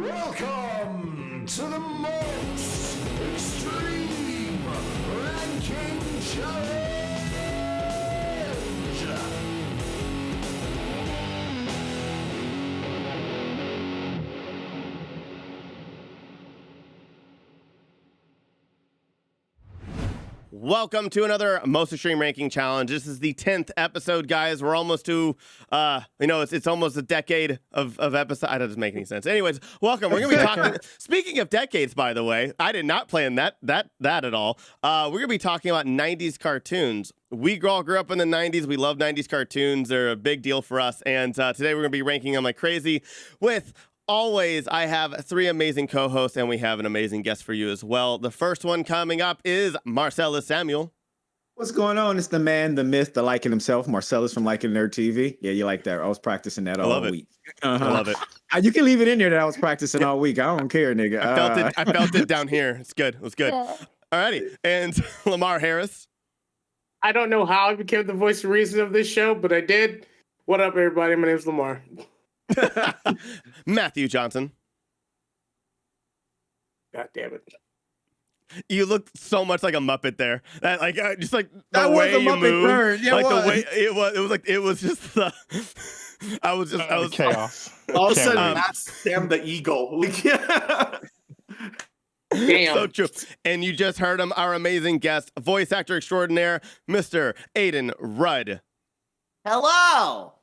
Welcome to the most extreme ranking challenge. Welcome to another Most Extreme Ranking Challenge. This is the 10th episode, guys. We're almost to, it's almost a decade of episode. That doesn't make any sense. Anyways, welcome. We're going to be talking, speaking of decades, by the way, I did not plan that at all. We're going to be talking about 90s cartoons. We all grew up in the 90s. We love 90s cartoons. They're a big deal for us. And today we're going to be ranking them like crazy with... Always, I have three amazing co-hosts, and we have an amazing guest for you as well. The first one coming up is Marcelous Samuel. What's going on? It's the man, the myth, the Lycan himself, Marcelous from LycanNerdTV. Yeah, you like that. I was practicing that all week. I love it. You can leave it in there that I was practicing all week. I don't care, nigga. I felt it down here. It's good. It was good. Alrighty. And Lemar Harris. I don't know how I became the voice of reason of this show, but I did. What up, everybody? My name's Lemar. Matthew Johnson. God damn it! You look so much like a Muppet there. That just like the that way was a you Muppet moved, burn. Yeah, like the way it was just the. I was chaos. All of a sudden, that's Sam the Eagle. Damn. So true. And you just heard him, our amazing guest, voice actor extraordinaire, Mr. Adin Rudd. Hello.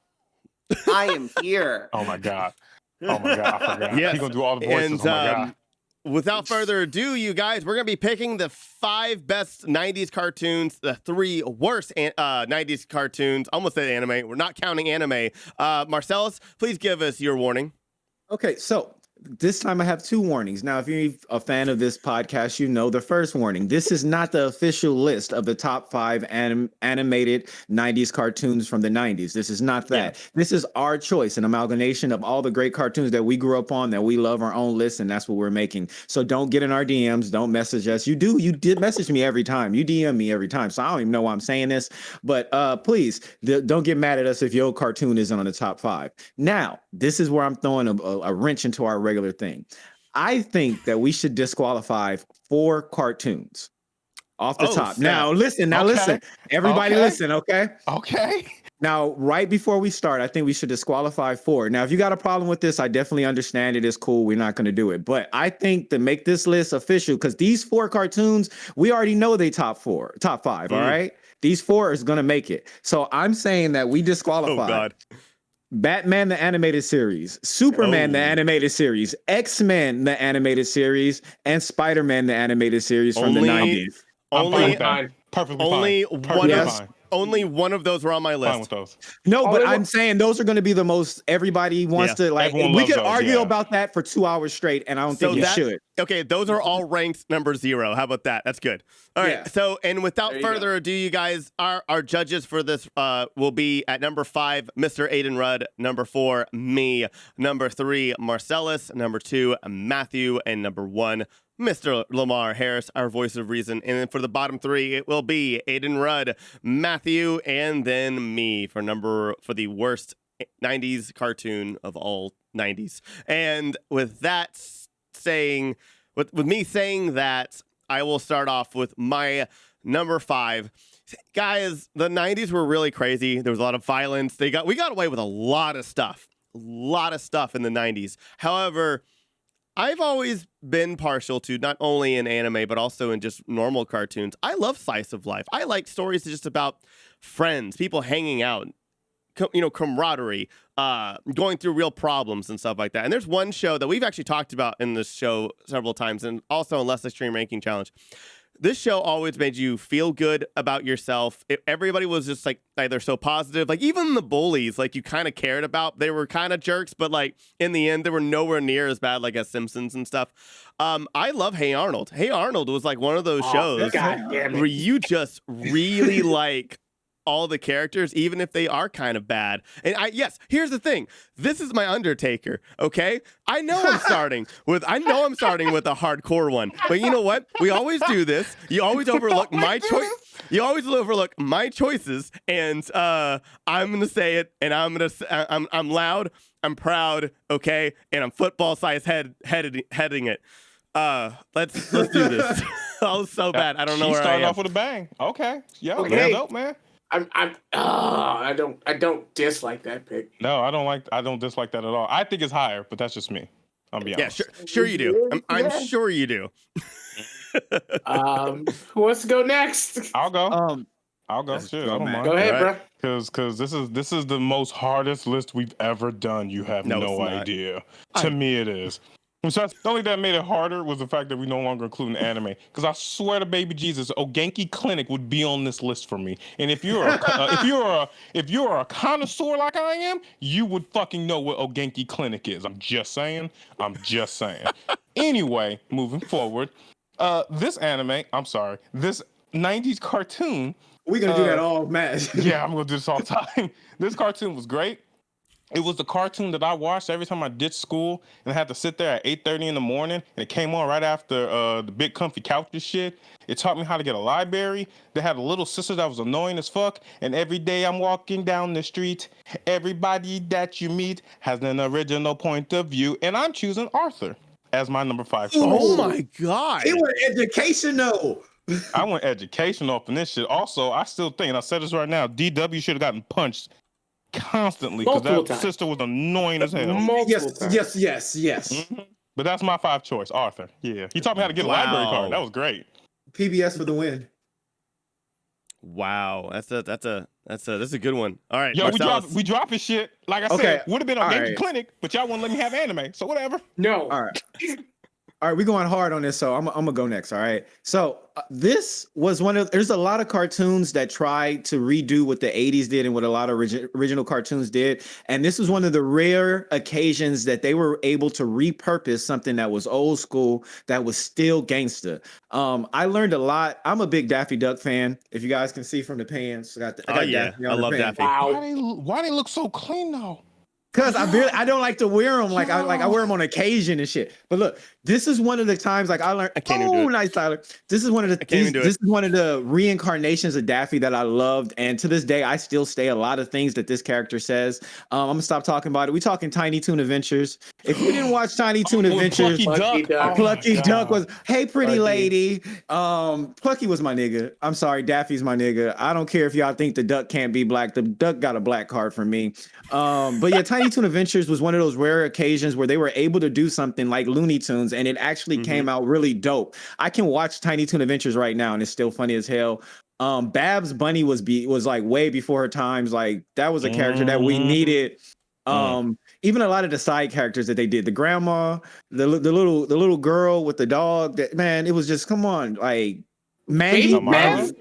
I am here. Oh my god! I forgot. Yes. He's gonna do all the voices. And, oh my god! Without further adu, you guys, we're gonna be picking the 5 best 90s cartoons, the 3 worst 90s cartoons. Almost said anime. We're not counting anime. Marcelous, please give us your warning. Okay, so this time I have 2 warnings. Now, if you're a fan of this podcast, you know the first warning. This is not the official list of the top 5 animated 90s cartoons from the 90s. This is not that. Yeah. This is our choice, an amalgamation of all the great cartoons that we grew up on, that we love, our own list, and that's what we're making. So don't get in our DMs. Don't message us. You did message me every time. You DM me every time. So I don't even know why I'm saying this. But please, don't get mad at us if your cartoon isn't on the top 5. Now, this is where I'm throwing a wrench into our regular thing. I think that we should disqualify 4 cartoons off the top. Snap. Now listen. Everybody listen, okay? Okay. Now, right before we start, I think we should disqualify 4. Now, if you got a problem with this, I definitely understand it. It's cool. We're not going to do it. But I think to make this list official, because these 4 cartoons, we already know they top 5, all right? These 4 is going to make it. So I'm saying that we disqualify. Oh, God. Batman the Animated Series, Superman the Animated Series, X-Men the Animated Series, and Spider-Man the Animated Series from the 90s. Only one of those were on my list. Fine with those. No, but I'm saying those are going to be the most everybody wants to like. We could argue about that for 2 hours straight, and I don't think you should. Okay, those are all ranked number 0. How about that? That's good. All right. So, and without further ado, you guys, our judges for this will be at number 5, Mr. Adin Rudd. Number 4, me. Number 3, Marcelous. Number 2, Matthew. And number 1, Mr. Lemar Harris, our voice of reason. And then for the bottom 3, it will be Adin Rudd, Matthew, and then me for the worst 90s cartoon of all 90s. And with that saying, with me saying that, I will start off with my number 5. Guys, the 90s were really crazy. There was a lot of violence. We got away with a lot of stuff in the 90s. However, I've always been partial to not only in anime, but also in just normal cartoons. I love slice of life. I like stories just about friends, people hanging out, camaraderie, going through real problems and stuff like that. And there's one show that we've actually talked about in this show several times, and also in Less Extreme Ranking Challenge. This show always made you feel good about yourself. Everybody was just like they're so positive. Like even the bullies, like you kind of cared about. They were kind of jerks, but like in the end, they were nowhere near as bad like as Simpsons and stuff. I love Hey Arnold. Hey Arnold was like one of those shows where you just really like all the characters, even if they are kind of bad. And here's the thing. This is my Undertaker, okay? I know I'm starting with a hardcore one. But you know what? We always do this. You always overlook my choice. You always overlook my choices, and I'm gonna say it, and I'm loud, I'm proud, okay, and I'm football size heading it. Let's do this. I was so bad. I don't know where I am. Starting off with a bang. Okay, Okay. that's dope, man. I don't dislike that pick. No, I don't dislike that at all. I think it's higher, but that's just me. I'll be honest. Yeah, sure you do. I'm sure you do. Who wants to go next? I'll go. I'll go. Let's Shit, go, I don't man. mind. Go ahead, Right. bro. Because this is the most hardest list we've ever done. You have No, no it's not. idea. To me, it is. So the only thing that made it harder was the fact that we no longer include an anime. Because I swear to baby Jesus, Ogenki Clinic would be on this list for me. And if you're a connoisseur like I am, you would fucking know what Ogenki Clinic is. I'm just saying. Anyway, moving forward, this 90s cartoon. We're gonna do that all match. Yeah, I'm gonna do this all the time. This cartoon was great. It was the cartoon that I watched every time I ditched school and I had to sit there at 8:30 in the morning, and it came on right after the big comfy couches shit. It taught me how to get a library. They had a little sister that was annoying as fuck, and every day I'm walking down the street, everybody that you meet has an original point of view, and I'm choosing Arthur as my number 5 choice. Oh my god. He went educational. I went educational up in this shit. Also, I still think, and I said this right now, DW should have gotten punched constantly because Multiple that times. sister was annoying as hell. Multiple times. Yes. Mhm. But that's my 5 choice, Arthur. Yeah, he taught me how to get a library card. That was great. PBS for the win. Wow, that's a good one. All right, Yo, Marcelous. we dropping shit. Like I Okay, said, would have been on all Yankee right. Clinic, but y'all wouldn't let me have anime. So whatever. No. All right. All right, we're going hard on this, so I'm gonna go next. All right. So this was there's a lot of cartoons that tried to redo what the 80s did and what a lot of original cartoons did. And this was one of the rare occasions that they were able to repurpose something that was old school, that was still gangsta. I learned a lot. I'm a big Daffy Duck fan. If you guys can see from the pants, I got Daffy on I the love pants. Daffy. Wow. Why they look so clean though? Cause I don't like to wear them. I wear them on occasion and shit. But look, this is one of the times I learned. I can't even do it. Nice, Tyler. This is one of the can't even do this is one of the reincarnations of Daffy that I loved, and to this day I still say a lot of things that this character says. I'm gonna stop talking about it. We talking Tiny Toon Adventures. If you didn't watch Tiny Toon Adventures, Plucky Duck. Plucky Duck was hey pretty Plucky. lady. Plucky was my nigga. I'm sorry, Daffy's my nigga. I don't care if y'all think the duck can't be black. The duck got a black card for me. But yeah, Tiny Toon Adventures was one of those rare occasions where they were able to do something like Looney Tunes, and it actually came out really dope. I can watch Tiny Toon Adventures right now, and it's still funny as hell. Babs Bunny was like way before her times. Like that was a character that we needed. Even a lot of the side characters that they did, the grandma, the little girl with the dog. That man, it was just come on, like Mandy. Baby Mandy?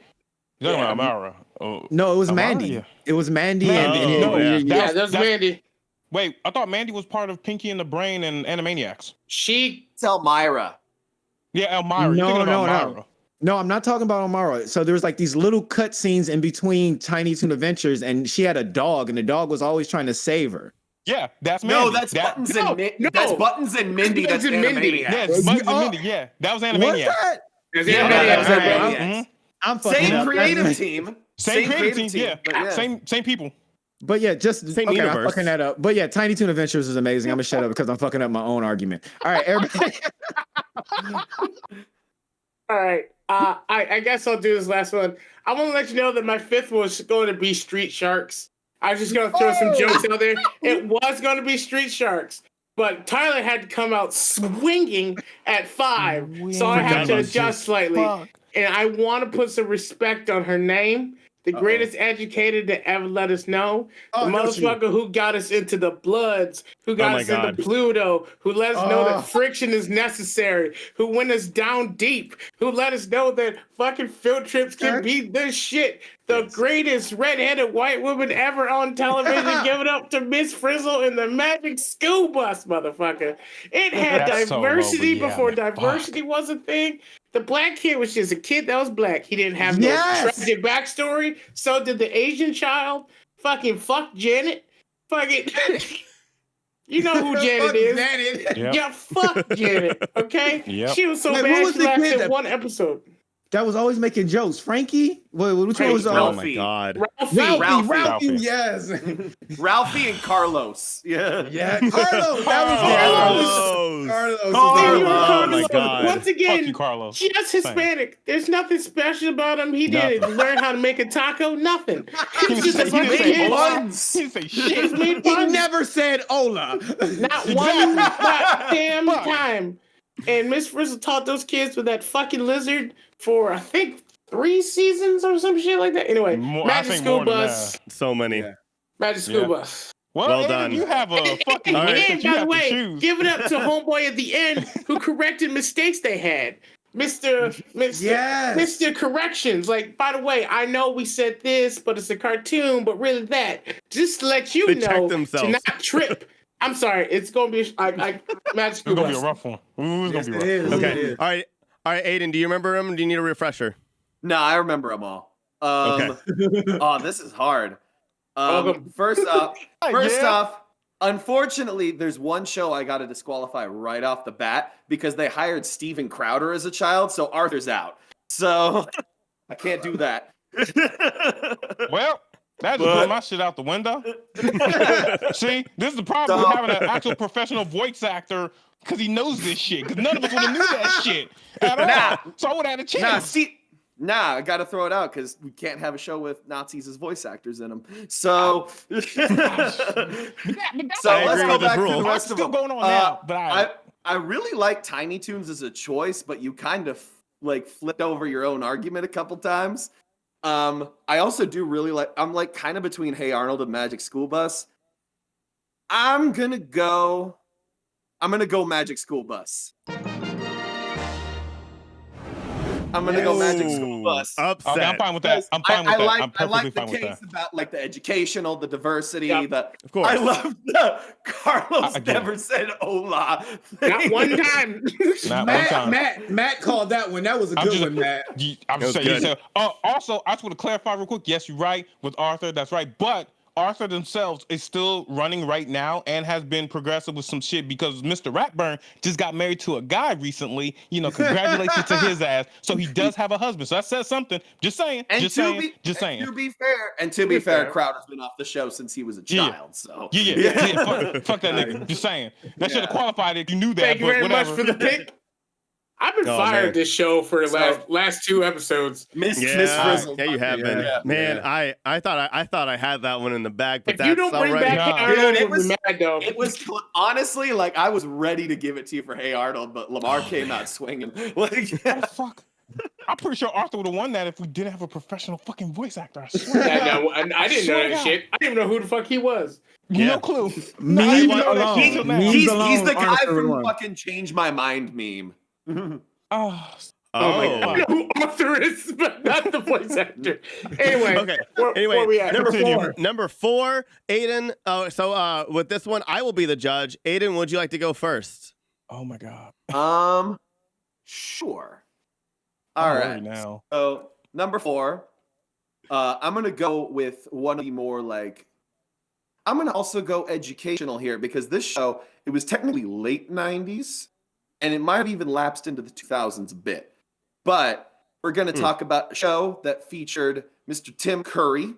You're talking about Amara. Oh. No, it was Amara, Mandy. yeah. It was Mandy. Mandy. And No, yeah. Yeah, that's Mandy. Wait, I thought Mandy was part of Pinky and the Brain and Animaniacs. She. It's Elmira. Yeah, Elmira. No, You're thinking about no. Elmira. No, I'm not talking about Amara. So there was like these little cut scenes in between Tiny Toon Adventures, and she had a dog, and the dog was always trying to save her. Yeah, that's Mandy. No, that's Buttons and no. That's Buttons and Mindy. Buttons That's and Mindy. Animaniacs. Yeah, it's Buttons Oh. and Mindy. Yeah, that was What's Animaniacs. that? There's Yeah, Animaniacs, that's bro. Animaniacs. I'm fucking Same up. creative team. Same creative team. Yeah, but same people. But yeah, just Same I'm universe. fucking that up. But yeah, Tiny Toon Adventures is amazing. I'm gonna shut up because I'm fucking up my own argument. All right, everybody. All right. I guess I'll do this last one. I want to let you know that my 5th was going to be Street Sharks. I was just going to throw some jokes out there. It was going to be Street Sharks, but Tyler had to come out swinging at 5, so I had to adjust slightly. And I want to put some respect on her name. The greatest educator to ever let us know. The motherfucker who got us into the Bloods, who got us into Pluto, who let us know that friction is necessary, who went us down deep, who let us know that fucking field trips can be this shit. The greatest redheaded white woman ever on television. Give it up to Miss Frizzle in the Magic School Bus, motherfucker. It had That's so low, diversity but yeah, before man, diversity was a thing. The black kid was just a kid that was black. He didn't have no tragic backstory. So did the Asian child. Fucking fuck Janet. Fucking... You know who Janet is. Janet. Yep. Yeah, fuck Janet, okay? Yep. She was so Wait, what bad was she the kid lasted that- one episode. That was always making jokes. Frankie? Which one was Oh my Ralphie. god. Ralphie, yes. Ralphie and Carlos. Yeah. Yeah, Carlos. Carlos. Carlos. Oh my God. Once Fuck again, you, Carlos. just Same. Hispanic. There's nothing special about him. He didn't learn how to make a taco. Nothing. He He's just a didn't fucking say kid. puns. He didn't say He shit. just made He puns. never said hola. Not one goddamn Fuck. time. And Miss Frizzle taught those kids with that fucking lizard for, I think, 3 seasons or some shit like that. Anyway, I Magic think School more than Bus. that. So many. Yeah. Magic School Yeah. Bus. Well, Well Aiden, done. You have a fucking All right. list And that you by the have to way, choose. give it up to Homeboy at the end who corrected mistakes they had. Mr. Yes. Mr. Corrections. Like, by the way, I know we said this, but it's a cartoon, but really that. Just to let you They know checked to themselves. not trip. I'm sorry, it's gonna be Magic It's School gonna be a Bus. rough one. It's gonna be rough. is. Okay. All right. All right, Aiden, do you remember him? Do you need a refresher? No, I remember them all. Okay. Oh, this is hard. Welcome. First Yeah. off, unfortunately, there's one show I got to disqualify right off the bat because they hired Steven Crowder as a child, so Arthur's out. So I can't do that. Well, that just blew my shit out the window. See, this is the problem with having an actual professional voice actor because he knows this shit. Because none of us would have knew that shit at all. So I would have had a chance. I got to throw it out because we can't have a show with Nazis as voice actors in them. So, But so that's I let's agree go with this back to rule. the rest still of them. going on now, but I really like Tiny Toons as a choice, but you kind of like flipped over your own argument a couple times. I also do really like. I'm like kind of between Hey Arnold and Magic School Bus. I'm gonna go Magic School Bus. I'm gonna go Magic School Bus. Upset. okay, I'm fine with that. I'm fine with that. I'm I perfectly like the fine with case that. about like the educational, the diversity, Yep. Of course. I love the Carlos Again. never said hola. Not one time. Not one time. Matt called that one. That was a I'm good just- one, Matt. I'm That was just saying. good. Also, I just want to clarify real quick. Yes, you're right with Arthur. That's right. But Arthur themselves is still running right now and has been progressive with some shit because Mr. Ratburn just got married to a guy recently. You know, congratulations to his ass. So he does have a husband. So that says something. Just saying. And Just to saying. be, Just saying. To be fair, Crowder's been off the show since he was a Yeah. child. So Yeah. Fuck that nigga. Just saying. That should have qualified if you knew that. Thank you but very whatever. much for the pick. I've been Oh, fired man. this show for the last 2 episodes. Miss Yeah, Frizzle. yeah, you have been. Yeah. Man, I thought I had that one in the bag, but If that's you don't bring already. back Yeah. Hey Arnold, Dude, it we'll be was- mad though. It was honestly like I was ready to give it to you for Hey Arnold, but Lemar came out swinging. Like, What the fuck? I'm pretty sure Arthur would have won that if we didn't have a professional fucking voice actor. I swear. I didn't know swear to that God. shit. I didn't even know who the fuck he was. Yeah. No clue. Memes No, I alone. didn't know that Memes shit he's alone the guy Arthur from won. fucking Change My Mind meme. Oh, Oh my Oh. god. I know who Arthur is, but not the voice actor. Anyway. Okay. Where Anyway, we at? Number 4, Aiden. Oh, so with this one, I will be the judge. Aiden, would you like to go first? oh my God. Sure. I'm All worried right. now. So number 4, I'm gonna go with one of the more like. I'm gonna also go educational here because this show it was technically late '90s, and it might have even lapsed into the 2000s a bit. But we're gonna talk about a show that featured Mr. Tim Curry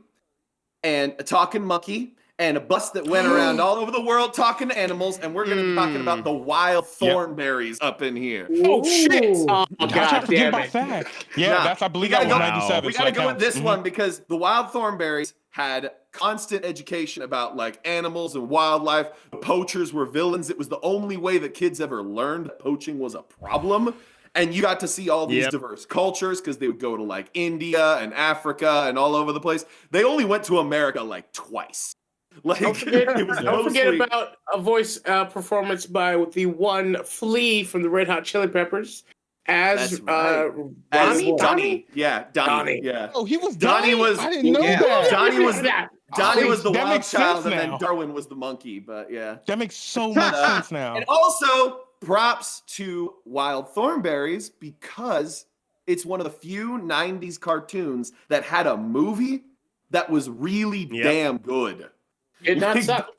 and a talking monkey and a bus that went around all over the world talking to animals, and we're gonna be talking about the wild thornberries up in here. Oh shit. Oh I tried god to forget damn about it. that. Yeah, Nah, that's I believe we gotta that was go- 97. We so gotta that go with counts. this Mhm. one because the wild thornberries had constant education about like animals and wildlife. Poachers were villains. It was the only way that kids ever learned that poaching was a problem. And you got to see all these Yep. diverse cultures because they would go to like India and Africa and all over the place. They only went to America like twice. Like Don't forget, it was don't forget mostly- about a voice performance by the one Flea from the Red Hot Chili Peppers as That's right. Donnie. Yeah, Donnie. Donnie. Yeah. Oh, he was Donnie was. I didn't know Yeah. that. Donnie was that. Donnie was the That wild makes sense child, and now. then Darwin was the monkey. But yeah. That makes so much sense now. And also, props to Wild Thornberrys because it's one of the few 90s cartoons that had a movie that was really damn good. Did not suck.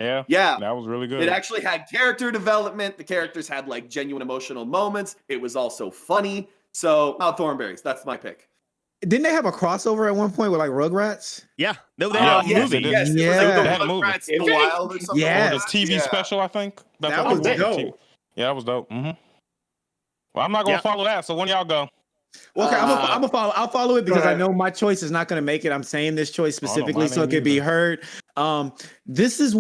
Yeah. Yeah. That was really good. It actually had character development. The characters had like genuine emotional moments. It was also funny. So, Wild Thornberrys, that's my pick. Didn't they have a crossover at one point with like Rugrats? Yeah, they had a yes, movie. yes, it was Yeah. like They had the a movie. Rugrats the Wild or something. Yes. Or the TV Yeah. special, I think. That what was it dope. TV. Yeah, that was dope. Mm-hmm. Well, I'm not gonna follow that. So when y'all go? Well, okay, I'm gonna follow. I'll follow it because I ahead. know my choice is not gonna make it. I'm saying this choice specifically mine so it ain't could be either. heard. This is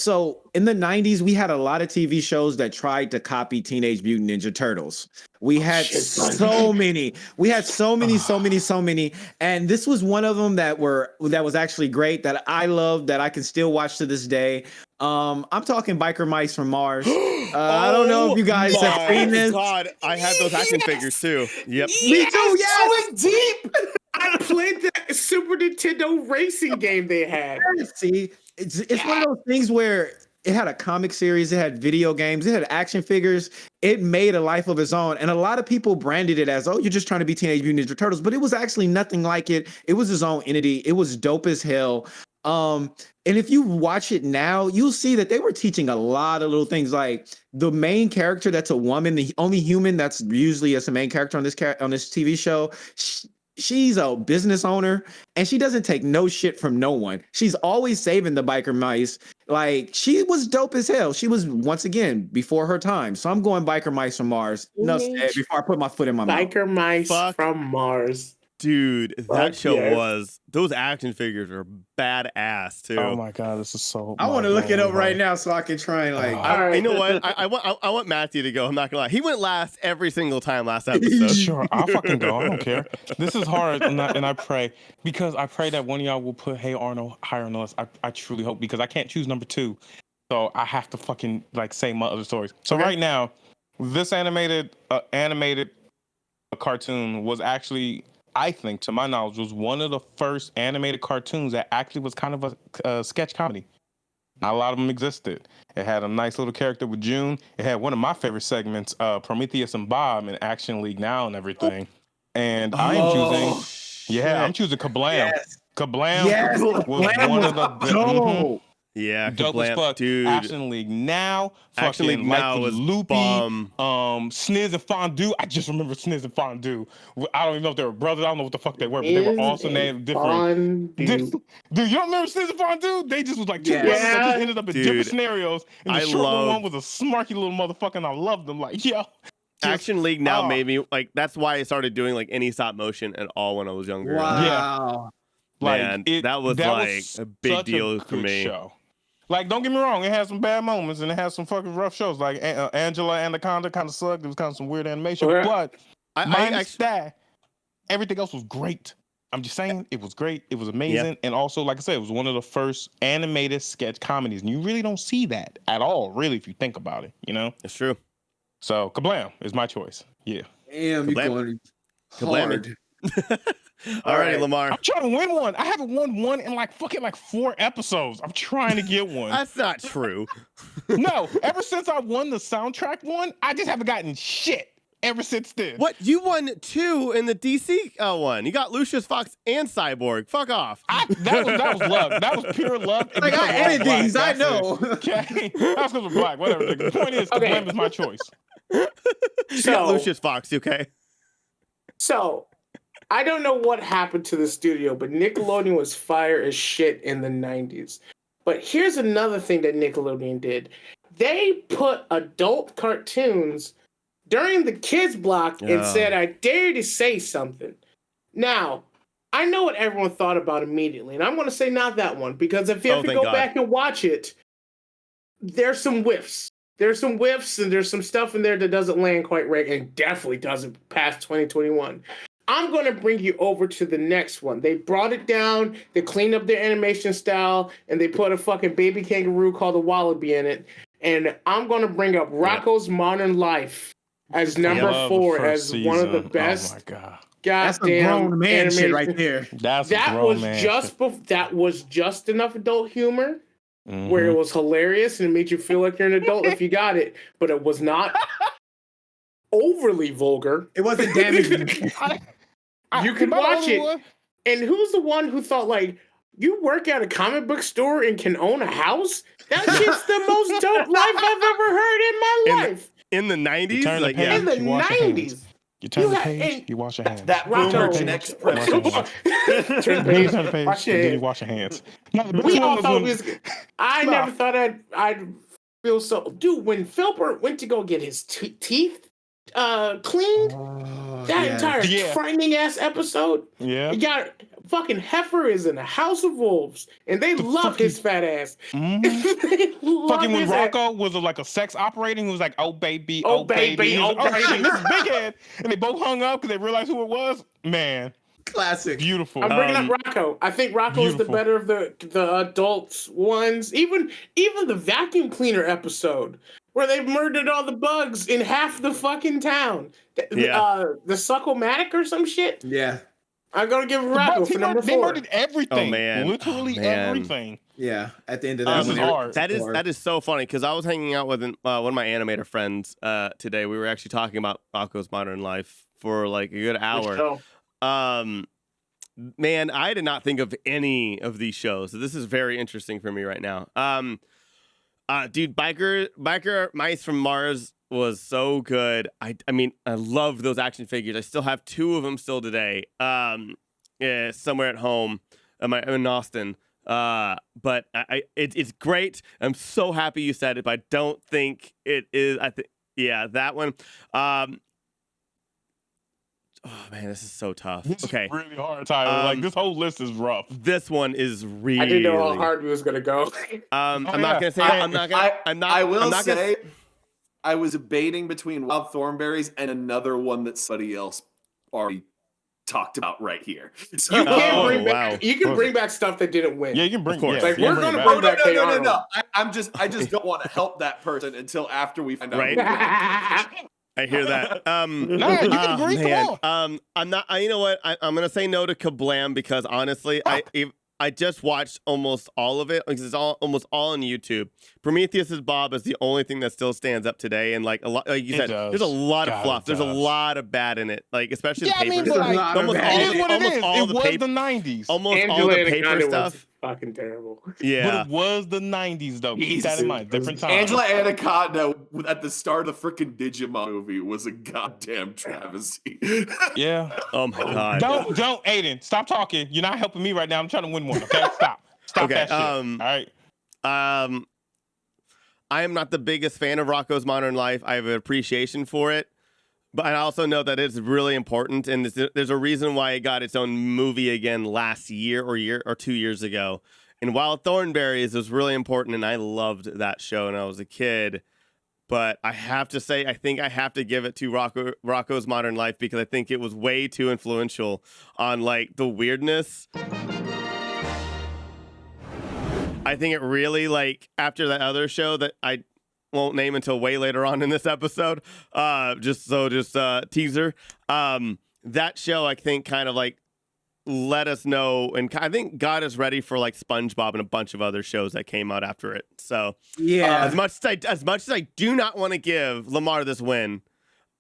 so in the 90s we had a lot of TV shows that tried to copy Teenage Mutant Ninja Turtles. We had so many. We had so many. And this was one of them that was actually great that I love that I can still watch to this day. I'm talking Biker Mice from Mars. I don't know if you guys have seen this. God, I had those action figures too. Yep. Me too, yes. Going deep. I played the Super Nintendo racing game they had. See, it's one of those things where it had a comic series, it had video games, it had action figures. It made a life of its own. And a lot of people branded it as, oh, you're just trying to be Teenage Mutant Ninja Turtles. But it was actually nothing like it. It was its own entity. It was dope as hell. And if you watch it now, you'll see that they were teaching a lot of little things. Like the main character that's a woman, the only human that's usually as a main character on this TV show, she's a business owner and she doesn't take no shit from no one. She's always saving the biker mice. Like she was dope as hell. She was once again before her time. So I'm going Biker Mice from Mars. No, before I put my foot in my mouth. Biker Mice from Mars. Dude, that show was, those action figures are badass too. Oh my God, this is so. I want to look it up right now so I can try and like. You know what? I want Matthew to go. I'm not gonna lie. He went last every single time last episode. Sure, I'll fucking go. I don't care. This is hard, and I pray because I pray that one of y'all will put Hey Arnold higher on the list. I truly hope because I can't choose number 2, so I have to fucking like say my other stories. So right now, this animated cartoon was actually, I think, to my knowledge, was one of the first animated cartoons that actually was kind of a sketch comedy. Not a lot of them existed. It had a nice little character with June. It had one of my favorite segments, Prometheus and Bob in Action League Now and everything. And I am choosing, I'm choosing Kablam. Yes. Kablam was one of the Yeah, dope as fuck. Dude. Action League Now, Action fucking League Now Life was with Loopy, bomb. Sniz and Fondue. I just remember Sniz and Fondue. I don't even know if they were brothers. I don't know what the fuck they were, but they were also named different. Dude, you don't remember Sniz and Fondue? They just was like two brothers that just ended up in different scenarios. And the short little one was a smarky little motherfucker, and I loved them. Like, yo. Action League Now made me, like, that's why I started doing, like, any stop motion at all when I was younger. Wow. Man, that was a big deal for me. Show. Like, don't get me wrong, it had some bad moments and it had some fucking rough shows. Like Angela Anaconda kind of sucked. It was kind of some weird animation, but that, everything else was great. I'm just saying, it was great. It was amazing, and also, like I said, it was one of the first animated sketch comedies, and you really don't see that at all, really, if you think about it. You know, it's true. So, Kablam is my choice. Yeah. Damn, you're going hard. All right, Lemar. I'm trying to win one. I haven't won one in like 4 episodes. I'm trying to get one. That's not true. No, ever since I won the soundtrack one, I just haven't gotten shit ever since then. What? You won 2 in the DC one. You got Lucius Fox and Cyborg. Fuck off. That was love. That was pure love. Like I edit these, I know. Okay, that's because we're black. Whatever. The point is, Kablam is my choice. You got Lucius Fox, okay? So, I don't know what happened to the studio, but Nickelodeon was fire as shit in the 90s. But here's another thing that Nickelodeon did. They put adult cartoons during the kids block and said, I dare you to say something. Now, I know what everyone thought about immediately, and I'm going to say not that one, because if you have to go back and watch it, there's some whiffs. There's some whiffs, and there's some stuff in there that doesn't land quite right, and definitely doesn't pass 2021. I'm going to bring you over to the next one. They brought it down, they cleaned up their animation style, and they put a fucking baby kangaroo called a Wallaby in it. And I'm going to bring up Rocko's Modern Life. as I number love the 4 first as one of the season. best. Oh my god, That's a Goddamn grown man shit animated. right there. that's a That grown was man. just shit. that was just enough adult humor Mhm. where it was hilarious and it made you feel like you're an adult if you got it, but it was not overly vulgar. It wasn't damaging. You could am I the watch only it. one? And who's the one who thought like you work at a comic book store and can own a house? That shit's the most dope life I've ever heard in my life. In the 90s? You turn the Like, page, yeah. In the you wash your hands. 90s. You turn You the had- page, and- you wash your hands. That Rocco. boomer Turn Gen the X page, wash your hands. Turn Then you page, turn the page, wash your and then you hands. wash your hands. No, the We best all one thought was we was. I Nah. never thought I'd feel so. Dude, when Philbert went to go get his teeth cleaned, that entire Yeah. frightening ass episode, yeah. he got fucking Heifer is in the House of Wolves, and they love fucking- his fat ass. Mhm. They love Fucking when his ass. Rocco was like a sex operating, he was like, "Oh baby, Oh, oh baby, baby, He was oh, like, baby. shit, this is big head," and they both hung up because they realized who it was. Man, Classic. beautiful. I'm bringing up Rocco. I think Rocco is the beautiful. better of the adults ones. Even the vacuum cleaner episode where they murdered all the bugs in half the fucking town. Yeah. The Succomatic or some shit. Yeah. I'm gonna give The Rocco Bucks, for number they 4. murdered everything. Oh, man. Literally Oh, man. everything. Yeah. At the end of that, This when is they- hard. That is so funny because I was hanging out with one of my animator friends today. We were actually talking about Rocco's Modern Life for like a good hour. Man, I did not think of any of these shows. So this is very interesting for me right now. Dude, Biker Mice from Mars was so good. I mean, I love those action figures. I still have 2 of them still today. Yeah, somewhere at home in Austin. But it's great. I'm so happy you said it, but I don't think it is. I think, yeah, that one. Oh man, this is so tough. This Okay, is really hard, Tyler. Like this whole list is rough. this one is really. I didn't know how hard we was gonna go. I'm Oh, not yeah. gonna say. I'm not gonna. I'm not. I will I'm not say, Gonna, I was debating between Wild Thornberries and another one that somebody else already talked about right here. So, You can Oh, bring wow. back. You can bring back stuff that didn't win. Yeah, you can bring. Of course. Yeah, Like, you can we're bring gonna it no, bring back. no, back no, no, no, Arnold. no. I just don't want to help that person until after we find out. Right. I hear that. Nah, you can agree. Man. Come on. I'm not. You know what? I'm gonna say no to Kablam because honestly, I just watched almost all of it because it's almost all on YouTube. Prometheus's Bob is the only thing that still stands up today, and like a lot, like you It said, does. there's a lot of God, fluff. it There's a does. lot of bad in it, like especially Yeah, I the mean, paper but stuff. like, Almost it all It the is what it almost is. all It the was paper, the 90s. almost all Angela the and paper Anaconda stuff. was fucking terrible. But Yeah. it was the 90s, though. Keep that Jesus. in mind. Different time. Angela Anaconda at the start of the freaking Digimon movie was a goddamn travesty. Yeah. Oh my god. Don't, Aiden. Stop talking. You're not helping me right now. I'm trying to win one. Okay, stop. Stop Okay, that shit. all right. I am not the biggest fan of Rocco's Modern Life. I have an appreciation for it, but I also know that it's really important, and there's a reason why it got its own movie again last year or 2 years ago. And Wild Thornberries was really important, and I loved that show when I was a kid. But I have to say, I think I have to give it to Rocco's Modern Life because I think it was way too influential on like the weirdness. I think it really, like, after that other show that I won't name until way later on in this episode, just teaser, that show, I think, kind of, like, let us know, and I think got us ready for, like, SpongeBob and a bunch of other shows that came out after it. So, Yeah. as much as I do not want to give Lemar this win,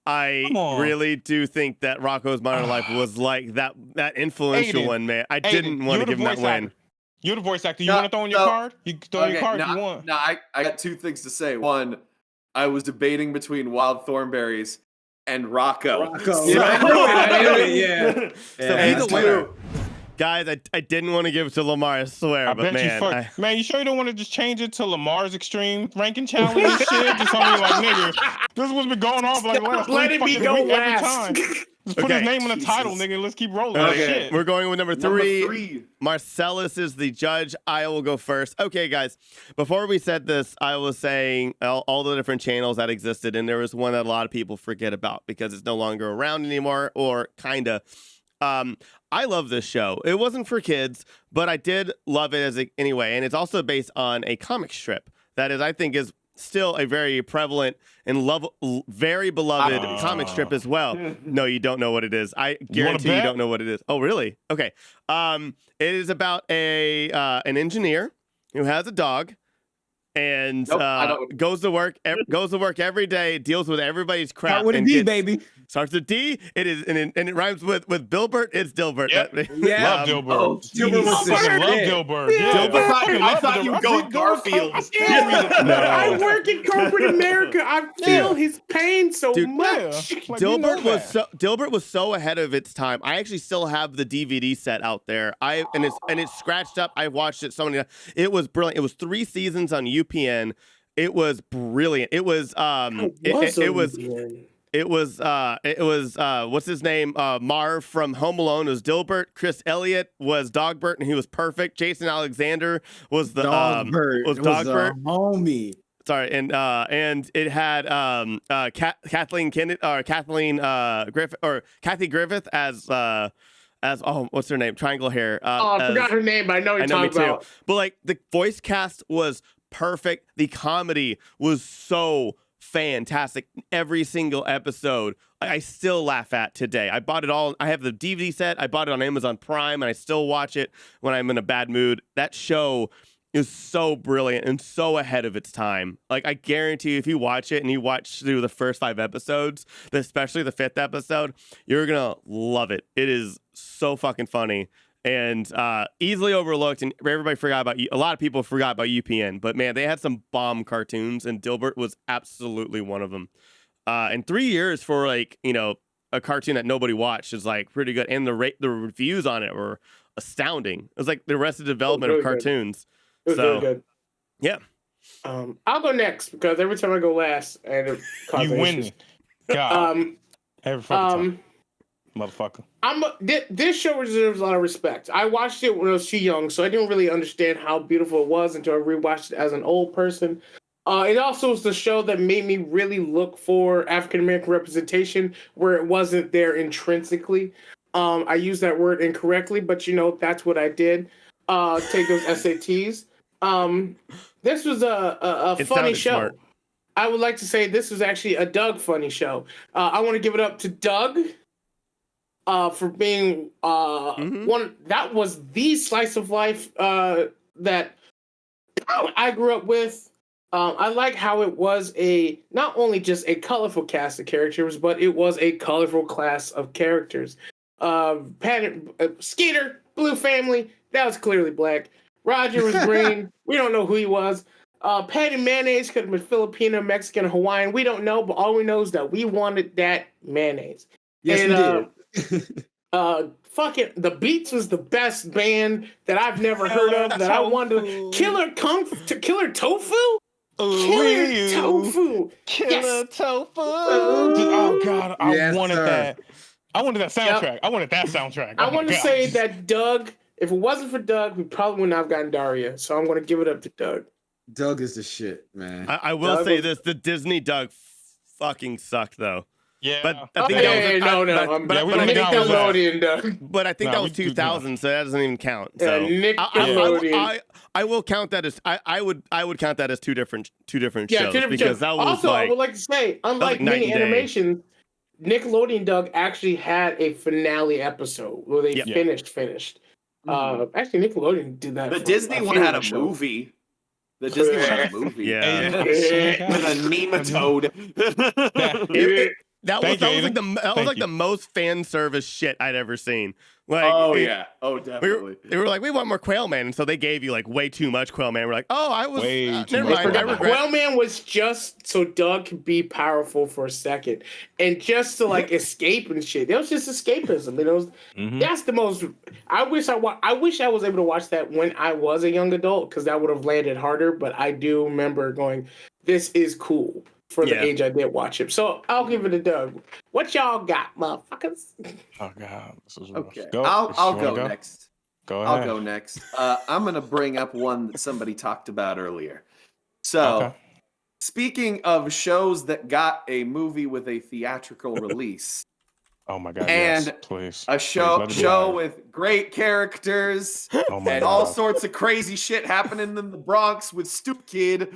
I Come on. really do think that Rocco's Modern Life was, like, that influential Aiden, one, man. I Aiden, didn't want you're to the give him that voice win. actor. You're the voice actor. You No, want to throw in your no. card? You can throw in your card if you want. No, I got 2 things to say. One, I was debating between Wild Thornberries and Rocco. Rocco. So- I knew it, yeah. So Yeah. either winner. Guys, I didn't want to give it to Lemar, I swear, I but bet you man, man, you sure you don't want to just change it to Lamar's Extreme Ranking Challenge and shit? Just something like, nigga, this is what's been going on for like the last Let 3 it be fucking go weeks every last. time. Just put Okay. his name in the title, Jesus. nigga. Let's keep rolling. Okay, Shit. we're going with number Number 3. 3. Marcelous is the judge. I will go first. Okay, guys, before we said this, I was saying all the different channels that existed, and there was one that a lot of people forget about because it's no longer around anymore, or kinda. I love this show. It wasn't for kids, but I did love it anyway, and it's also based on a comic strip that is, I think, is still a very prevalent and very beloved comic strip as well. No, you don't know what it is. I guarantee you don't know what it is. Oh, really? Okay. It is about an engineer who has a dog and goes to work every day, deals with everybody's crap. Start with a D, baby. Starts with D. It is, and it rhymes with Bilbert. It's Dilbert. Yep. Yeah, Love Dilbert. Oh, Dilbert was the shit. Love Dilbert. Yeah. I thought you were going Garfield. I work in corporate America. I feel his pain so much. Dilbert was so ahead of its time. I actually still have the DVD set out there. And it's scratched up. I watched it so many times. It was brilliant. It was 3 seasons on UPN. It was brilliant. It was what's his name? Marv from Home Alone was Dilbert. Chris Elliott was Dogbert, and he was perfect. Jason Alexander was the Dogbert. Homie. Sorry, and it had Kathleen Kennedy or Kathy Griffith as what's her name? Triangle hair. I forgot her name, but I know you're talking about. But like the voice cast was perfect. The comedy was so fantastic. Every single episode I still laugh at today. I bought it all. I have the DVD set. I bought it on Amazon Prime, and I still watch it when I'm in a bad mood. That show is so brilliant and so ahead of its time. Like, I guarantee you, if you watch it and you watch through the first 5 episodes, especially the 5th episode, you're gonna love it. It is so fucking funny and easily overlooked, and everybody forgot about. A lot of people forgot about UPN, but man, they had some bomb cartoons, and Dilbert was absolutely one of them. And 3 years for a cartoon that nobody watched is like pretty good, and the reviews on it were astounding. It was like the Arrested Development of cartoons. It was really good. Yeah. I'll go next because every time I go last, and it causes you win. issues. God. Every fucking time. Motherfucker. This show deserves a lot of respect. I watched it when I was too young, so I didn't really understand how beautiful it was until I rewatched it as an old person. It also was the show that made me really look for African American representation where it wasn't there intrinsically. I used that word incorrectly, but that's what I did. Take those SATs. This was a funny show. Smart. I would like to say this was actually a Doug funny show. I want to give it up to Doug for being one. That was the slice of life that I grew up with. I like how it was not only just a colorful cast of characters, but it was a colorful class of characters. Skeeter, blue family, that was clearly black. Roger was green. We don't know who he was. Patty Mayonnaise could have been Filipino, Mexican, Hawaiian. We don't know, but all we know is that we wanted that mayonnaise. Yes, we did. Fucking The Beats was the best band that I've never heard of. That I wanted to Killer Tofu. Killer Tofu. Killer Tofu. Oh God, I wanted that. I wanted that soundtrack. Yep. I wanted that soundtrack. I want to say that Doug, if it wasn't for Doug, we probably would not have gotten Daria. So I'm going to give it up to Doug. Doug is the shit, man. I will say this: the Disney Doug fucking sucked, though. Yeah, but I think Nickelodeon Doug. But I think that was 2000, so that doesn't even count. So Nickelodeon. I will count that as I would count that as two different shows because shows. That was also like, I would like to say, unlike many animations, Nickelodeon Doug actually had a finale episode where they finished. Actually, Nickelodeon did that. The Disney one had a movie. The Disney one had a movie. Yeah. With a nematode. That was like the most fan service shit I'd ever seen. Like, definitely. They were like, we want more Quail Man, and so they gave you like way too much Quail Man. We're like, never mind. I regret. Quail Man was just so Doug could be powerful for a second, and just to like escape and shit. It was just escapism. That's the most. I wish I was able to watch that when I was a young adult because that would have landed harder. But I do remember going, "This is cool." For the age I did watch it. So I'll give it to Doug. What y'all got, motherfuckers? Oh, God. This is rough. Okay. I'll go next. Go ahead. I'll go next. I'm going to bring up one that somebody talked about earlier. So, speaking of shows that got a movie with a theatrical release. Oh, my God. And yes, please. A show with great characters and all sorts of crazy shit happening in the Bronx with Stoop Kid.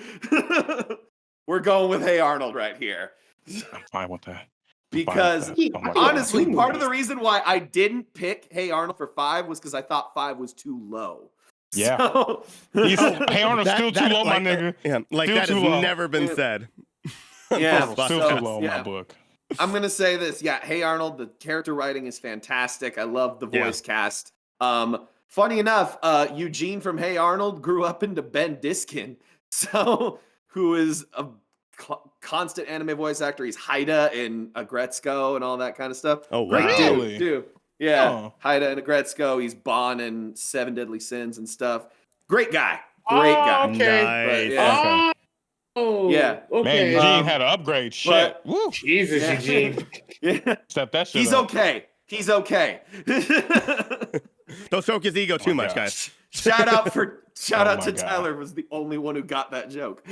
we're going with Hey Arnold right here. I'm fine with that. Because Oh my God. honestly, part of the reason why I didn't pick Hey Arnold for 5 was because I thought 5 was too low. Yeah. So, Hey Arnold's still too low, my nigga. Yeah, like Still that has too low. never been said. yeah, Arnold's still so, too low in my book. I'm gonna say this. Yeah, Hey Arnold, the character writing is fantastic. I love the voice cast. Funny enough, Eugene from Hey Arnold grew up into Ben Diskin, so who is a constant anime voice actor. He's Haida in Agretzko and all that kind of stuff. Oh, wow. Great Really? dude. Yeah, Oh. Haida in Agretzko. He's Bon in Seven Deadly Sins and stuff. Great guy. Great guy. Okay. But, Nice. yeah. Oh, Yeah. Okay. Man, Eugene had an upgrade. Shit. Woo. Jesus, Yeah. Eugene. Yeah. Step that shit He's up. okay. He's okay. Don't stroke his ego too my much, God. guys. Shout out Oh to my God. Tyler, was the only one who got that joke.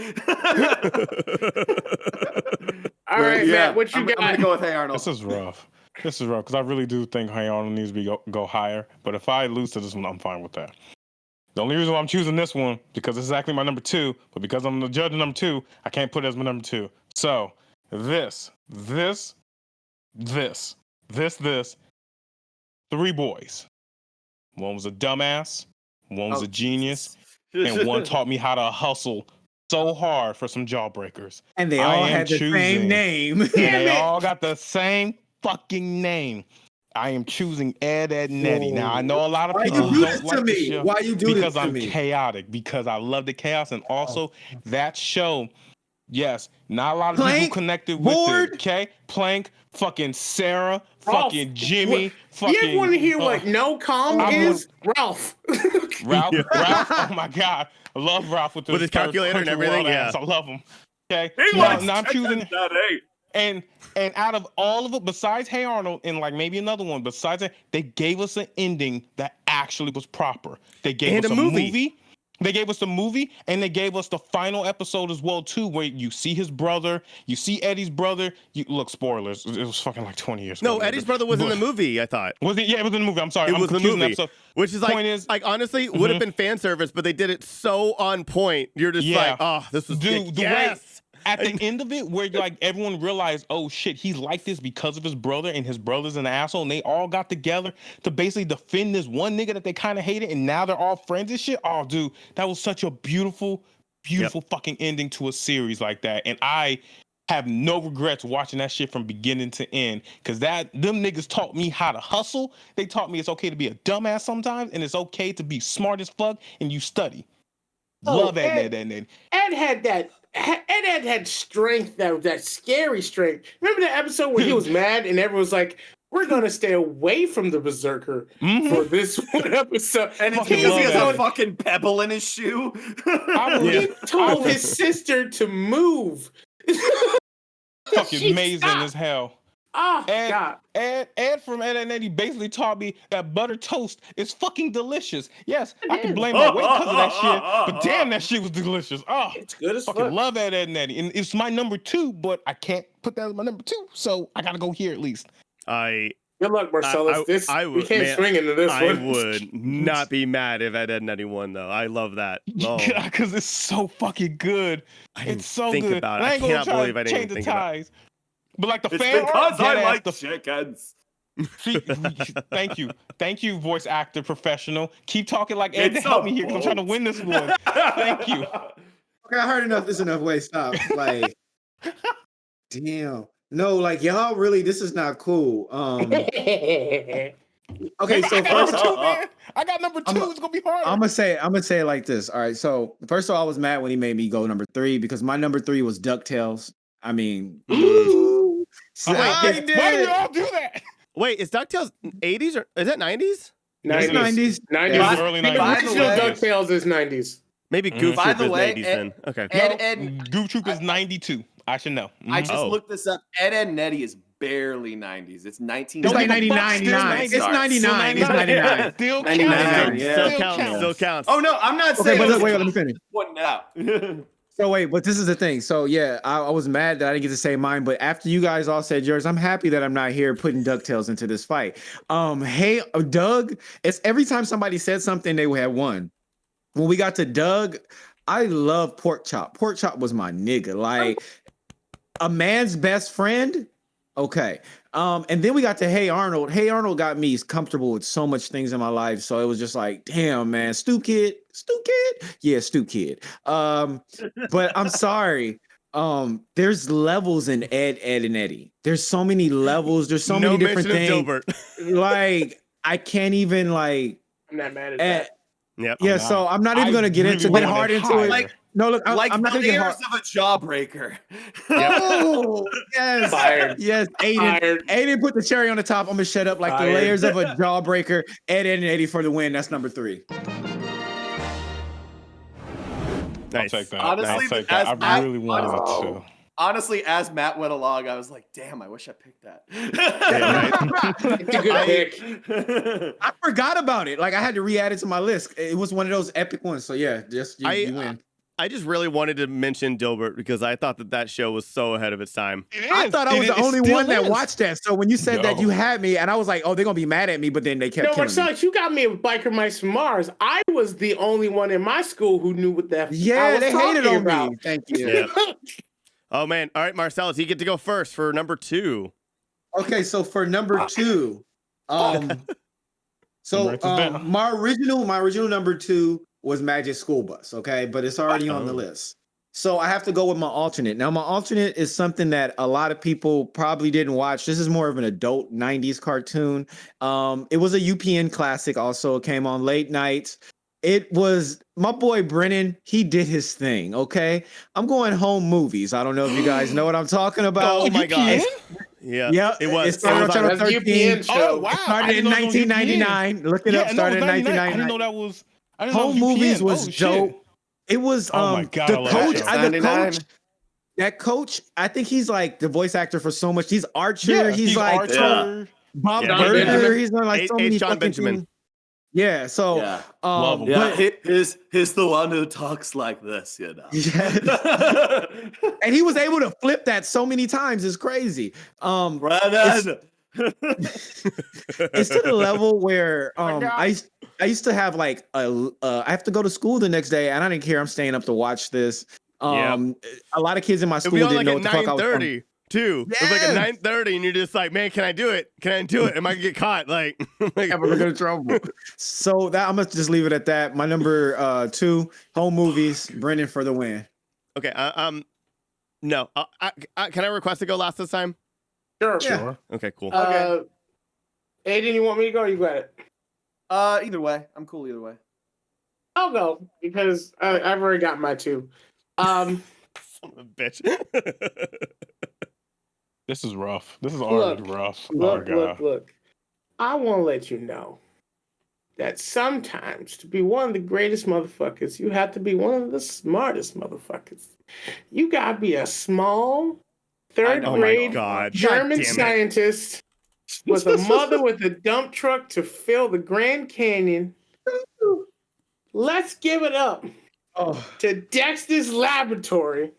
All right, Matt, what you I'm got? gonna go with Hey Arnold. This is rough. This is rough because I really do think Hey Arnold needs to go higher. But if I lose to this one, I'm fine with that. The only reason why I'm choosing this one because it's exactly my number 2, but because I'm the judge of number 2, I can't put it as my number 2. So this, 3 boys. One was a dumbass, one was a genius, and one taught me how to hustle so hard for some jawbreakers. And they I all am had the same choosing- name. And they all got the same fucking name. I am choosing Ed and Nettie. Now I know a lot of Why people you do don't this like to the me? show Why you do because this to I'm me? chaotic. Because I love the chaos, and also that show. Yes, not a lot of Plank, people connected with Board. it. Okay, Plank, fucking Sarah, Ralph, fucking Jimmy, fucking. You ever want to hear what no calm I is? Ralph. Ralph, oh my God, I love Ralph with With his third calculator and country everything, world yeah. ass. I love him. Okay, He now likes I'm choosing. that 8. And out of all of it, besides Hey Arnold and like maybe another one, besides that, they gave us an ending that actually was proper. They gave And us a a movie. movie. They gave us the movie, and they gave us the final episode as well too, where you see his brother, you see Eddie's brother. You look, spoilers. It was fucking like 20 years ago. No, Eddie's brother was in the movie, I thought. Was it? Yeah, it was in the movie. I'm sorry. It I'm was the confusing movie. episode. Which is Point is- like honestly, would have been fan service, but they did it so on point. You're just Yeah. like, oh, this was Dude, the way- yes. At the end of it, where like everyone realized, oh shit, he's like this because of his brother, and his brother's an asshole, and they all got together to basically defend this one nigga that they kind of hated, and now they're all friends and shit. Oh, dude, that was such a beautiful fucking ending to a series like that, and I have no regrets watching that shit from beginning to end, because them niggas taught me how to hustle. They taught me it's okay to be a dumbass sometimes, and it's okay to be smart as fuck and you study. Love Ed. Ed had that. Ed had strength, that scary strength. Remember the episode where he was mad and everyone was like, "We're gonna stay away from the berserker for this one episode." And it's Fucking because he love has a that. fucking pebble in his shoe. He told his sister to move. Fucking She amazing stopped. as hell. Oh God! Ed from Ed and Eddie basically taught me that butter toast is fucking delicious. Yes, I can blame my weight because of that shit, but damn, that shit was delicious. Oh, It's good as fucking fuck. love Ed and Eddie, and it's my number 2, but I can't put that as my number 2, so I gotta go here at least. Good luck, Marcelous. I we would- can't man, swing into this I one. would not be mad if Ed and Eddie won, though. I love that. Oh, Because it's so fucking good. I didn't It's so think good. about it. And I ain't gonna cannot try believe I to didn't change the think about it. ties. But like the It's fan art, because I dead ass, like the chickens. Thank you, voice actor professional. Keep talking like Ed to It's help a me here because I'm trying to bolt. win this one. Thank you. Okay, I heard enough. This is enough. Wait, stop. Like, damn. No, like y'all really. This is not cool. Okay, so I got first, number 2, man. I got number 2. It's gonna be hard. I'm gonna say it like this. All right. So first of all, I was mad when he made me go number 3 because my number 3 was DuckTales. I mean, so Why do y'all do that? Wait, is DuckTales 80s or is it 90s? 90s. 90s. Yeah. Early The 90s. original DuckTales is 90s. Maybe Goof By Troop the is way, 80s Ed- then. Okay. Ed, Goof Troop is 92. I should know. I just Oh. looked this up. Ed and Nettie is barely 90s. It's 19. It's like Don't give a fuck. 99. It's Starts. 99. It's 99. Still 99, counts. yeah. Still counts. Still counts. Oh no, I'm not Okay, saying. but wait, let me finish. Pointing it out. So wait, but this is the thing. So yeah, I was mad that I didn't get to say mine, but after you guys all said yours, I'm happy that I'm not here putting DuckTales into this fight. Hey, Doug, it's every time somebody said something, they had won. When we got to Doug, I love Pork Chop. Pork Chop was my nigga. Like a man's best friend. Okay. And then we got to Hey Arnold. Hey Arnold got me comfortable with so much things in my life. So it was just like, damn, man, Stu Kid. Yeah, Stu Kid. But I'm sorry. There's levels in Ed, and Eddie. There's so many levels. There's so many different things. Like, I can't even like. I'm not mad at that. Yep. Yeah, so I'm not even gonna get hard into it. Like, no, look, I'm not gonna get layers hard. of a jawbreaker. Oh, yes. Fired. Yes, Aiden put the cherry on the top. I'm gonna shut up like the layers of a jawbreaker. Ed, and Eddie for the win. That's number 3. I'll take that. Honestly, I'll take that. I really wanted it to. Honestly, as Matt went along, I was like, damn, I wish I picked that. It's a good pick. I forgot about it. Like, I had to re-add it to my list. It was one of those epic ones. So yeah, just you win. I just really wanted to mention Dilbert because I thought that show was so ahead of its time. I thought I was the only one that watched that. So when you said that, you had me, and I was like, "Oh, they're gonna be mad at me," but then they kept killing me. Marcelous, you got me with Biker Mice from Mars. I was the only one in my school who knew what that. Yeah, they hated on me. Thank you. Yeah. Oh man! All right, Marcelous, you get to go first for number 2. Okay, so for number 2, my original number 2 was Magic School Bus. Okay, but it's already on the list. So I have to go with my alternate. Now, my alternate is something that a lot of people probably didn't watch. This is more of an adult 90s cartoon. It was a UPN classic also. It came on late nights. It was my boy Brennan. He did his thing. Okay. I'm going Home Movies. I don't know if you guys know what I'm talking about. Oh my God. Yeah. Yeah. It was. It started on Channel 13. UPN show. Oh, wow. It started in 1999. Look it up. Started in 1999. I didn't know that was. Home Movies was dope. It was Oh my God, the coach. That coach, I think he's like the voice actor for so much. He's Archer. Yeah, he's like Archer. Bob Yeah. Burger. He's on like so many John fucking Benjamin. things. Yeah. So, Love him. Yeah, he's the one who talks like this, you know. yes. And he was able to flip that so many times. It's crazy. Brennan. It's to the level where I used to have like I have to go to school the next day, and I didn't care. I'm staying up to watch this. A lot of kids in my school didn't know what the fuck I was doing. Too. It was like at 9:30, and you're just like, man, can I do it? Can I do it? Am I gonna get caught? Like, I'm gonna get in trouble. So that I'm gonna just leave it at that. My number 2, Home Movies, Brendan for the win. Okay. No. Can I request to go last this time? Sure. Okay. Cool. Aiden, you want me to go? Or you got it. Either way, I'm cool either way. I'll go because I've already got my 2. Son of a bitch. This is rough. This is already rough. Look. I want to let you know that sometimes to be one of the greatest motherfuckers, you have to be one of the smartest motherfuckers. You gotta be a small third grade German scientist with a mother with a dump truck to fill the Grand Canyon. Let's give it up to Dexter's Laboratory.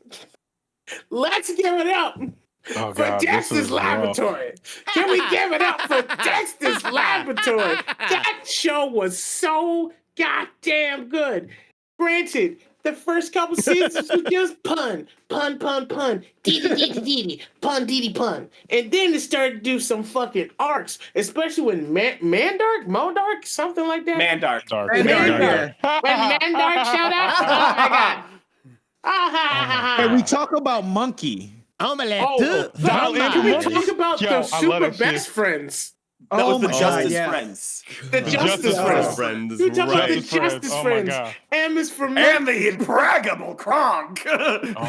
Let's give it up for Dexter's Laboratory. Can we give it up for Dexter's Laboratory? That show was so goddamn good. Granted, the first couple seasons was just pun, dee pun. And then it started to do some fucking arcs, especially when Modark, something like that. Mandark. When Mandark showed up, oh my God. Can we talk about Monkey? Can we talk about the super best friends? That was the Justice yeah. Friends. The Justice Friends. You talk about the Justice Friends. M is for me. And the impregnable Kronk.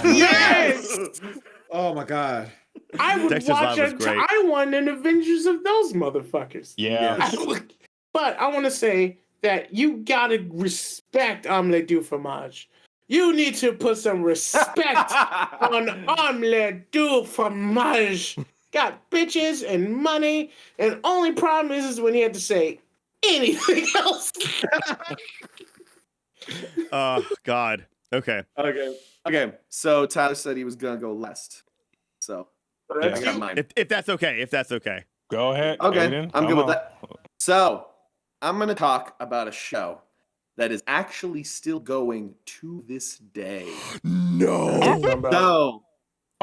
Yes. Oh my God. I would Dexter's watch Lab was great. I want an Avengers of those motherfuckers. Yeah. But I want to say that you gotta respect Omelette du Fromage. You need to put some respect on Omelette du Fromage. Got bitches and money, and only problem is when he had to say anything else. Oh God. Okay. Okay. So Tyler said he was gonna go last. So I got mine. If that's okay. Go ahead. Okay, Aiden. I'm good Come with on. that. So I'm gonna talk about a show that is actually still going to this day. No. So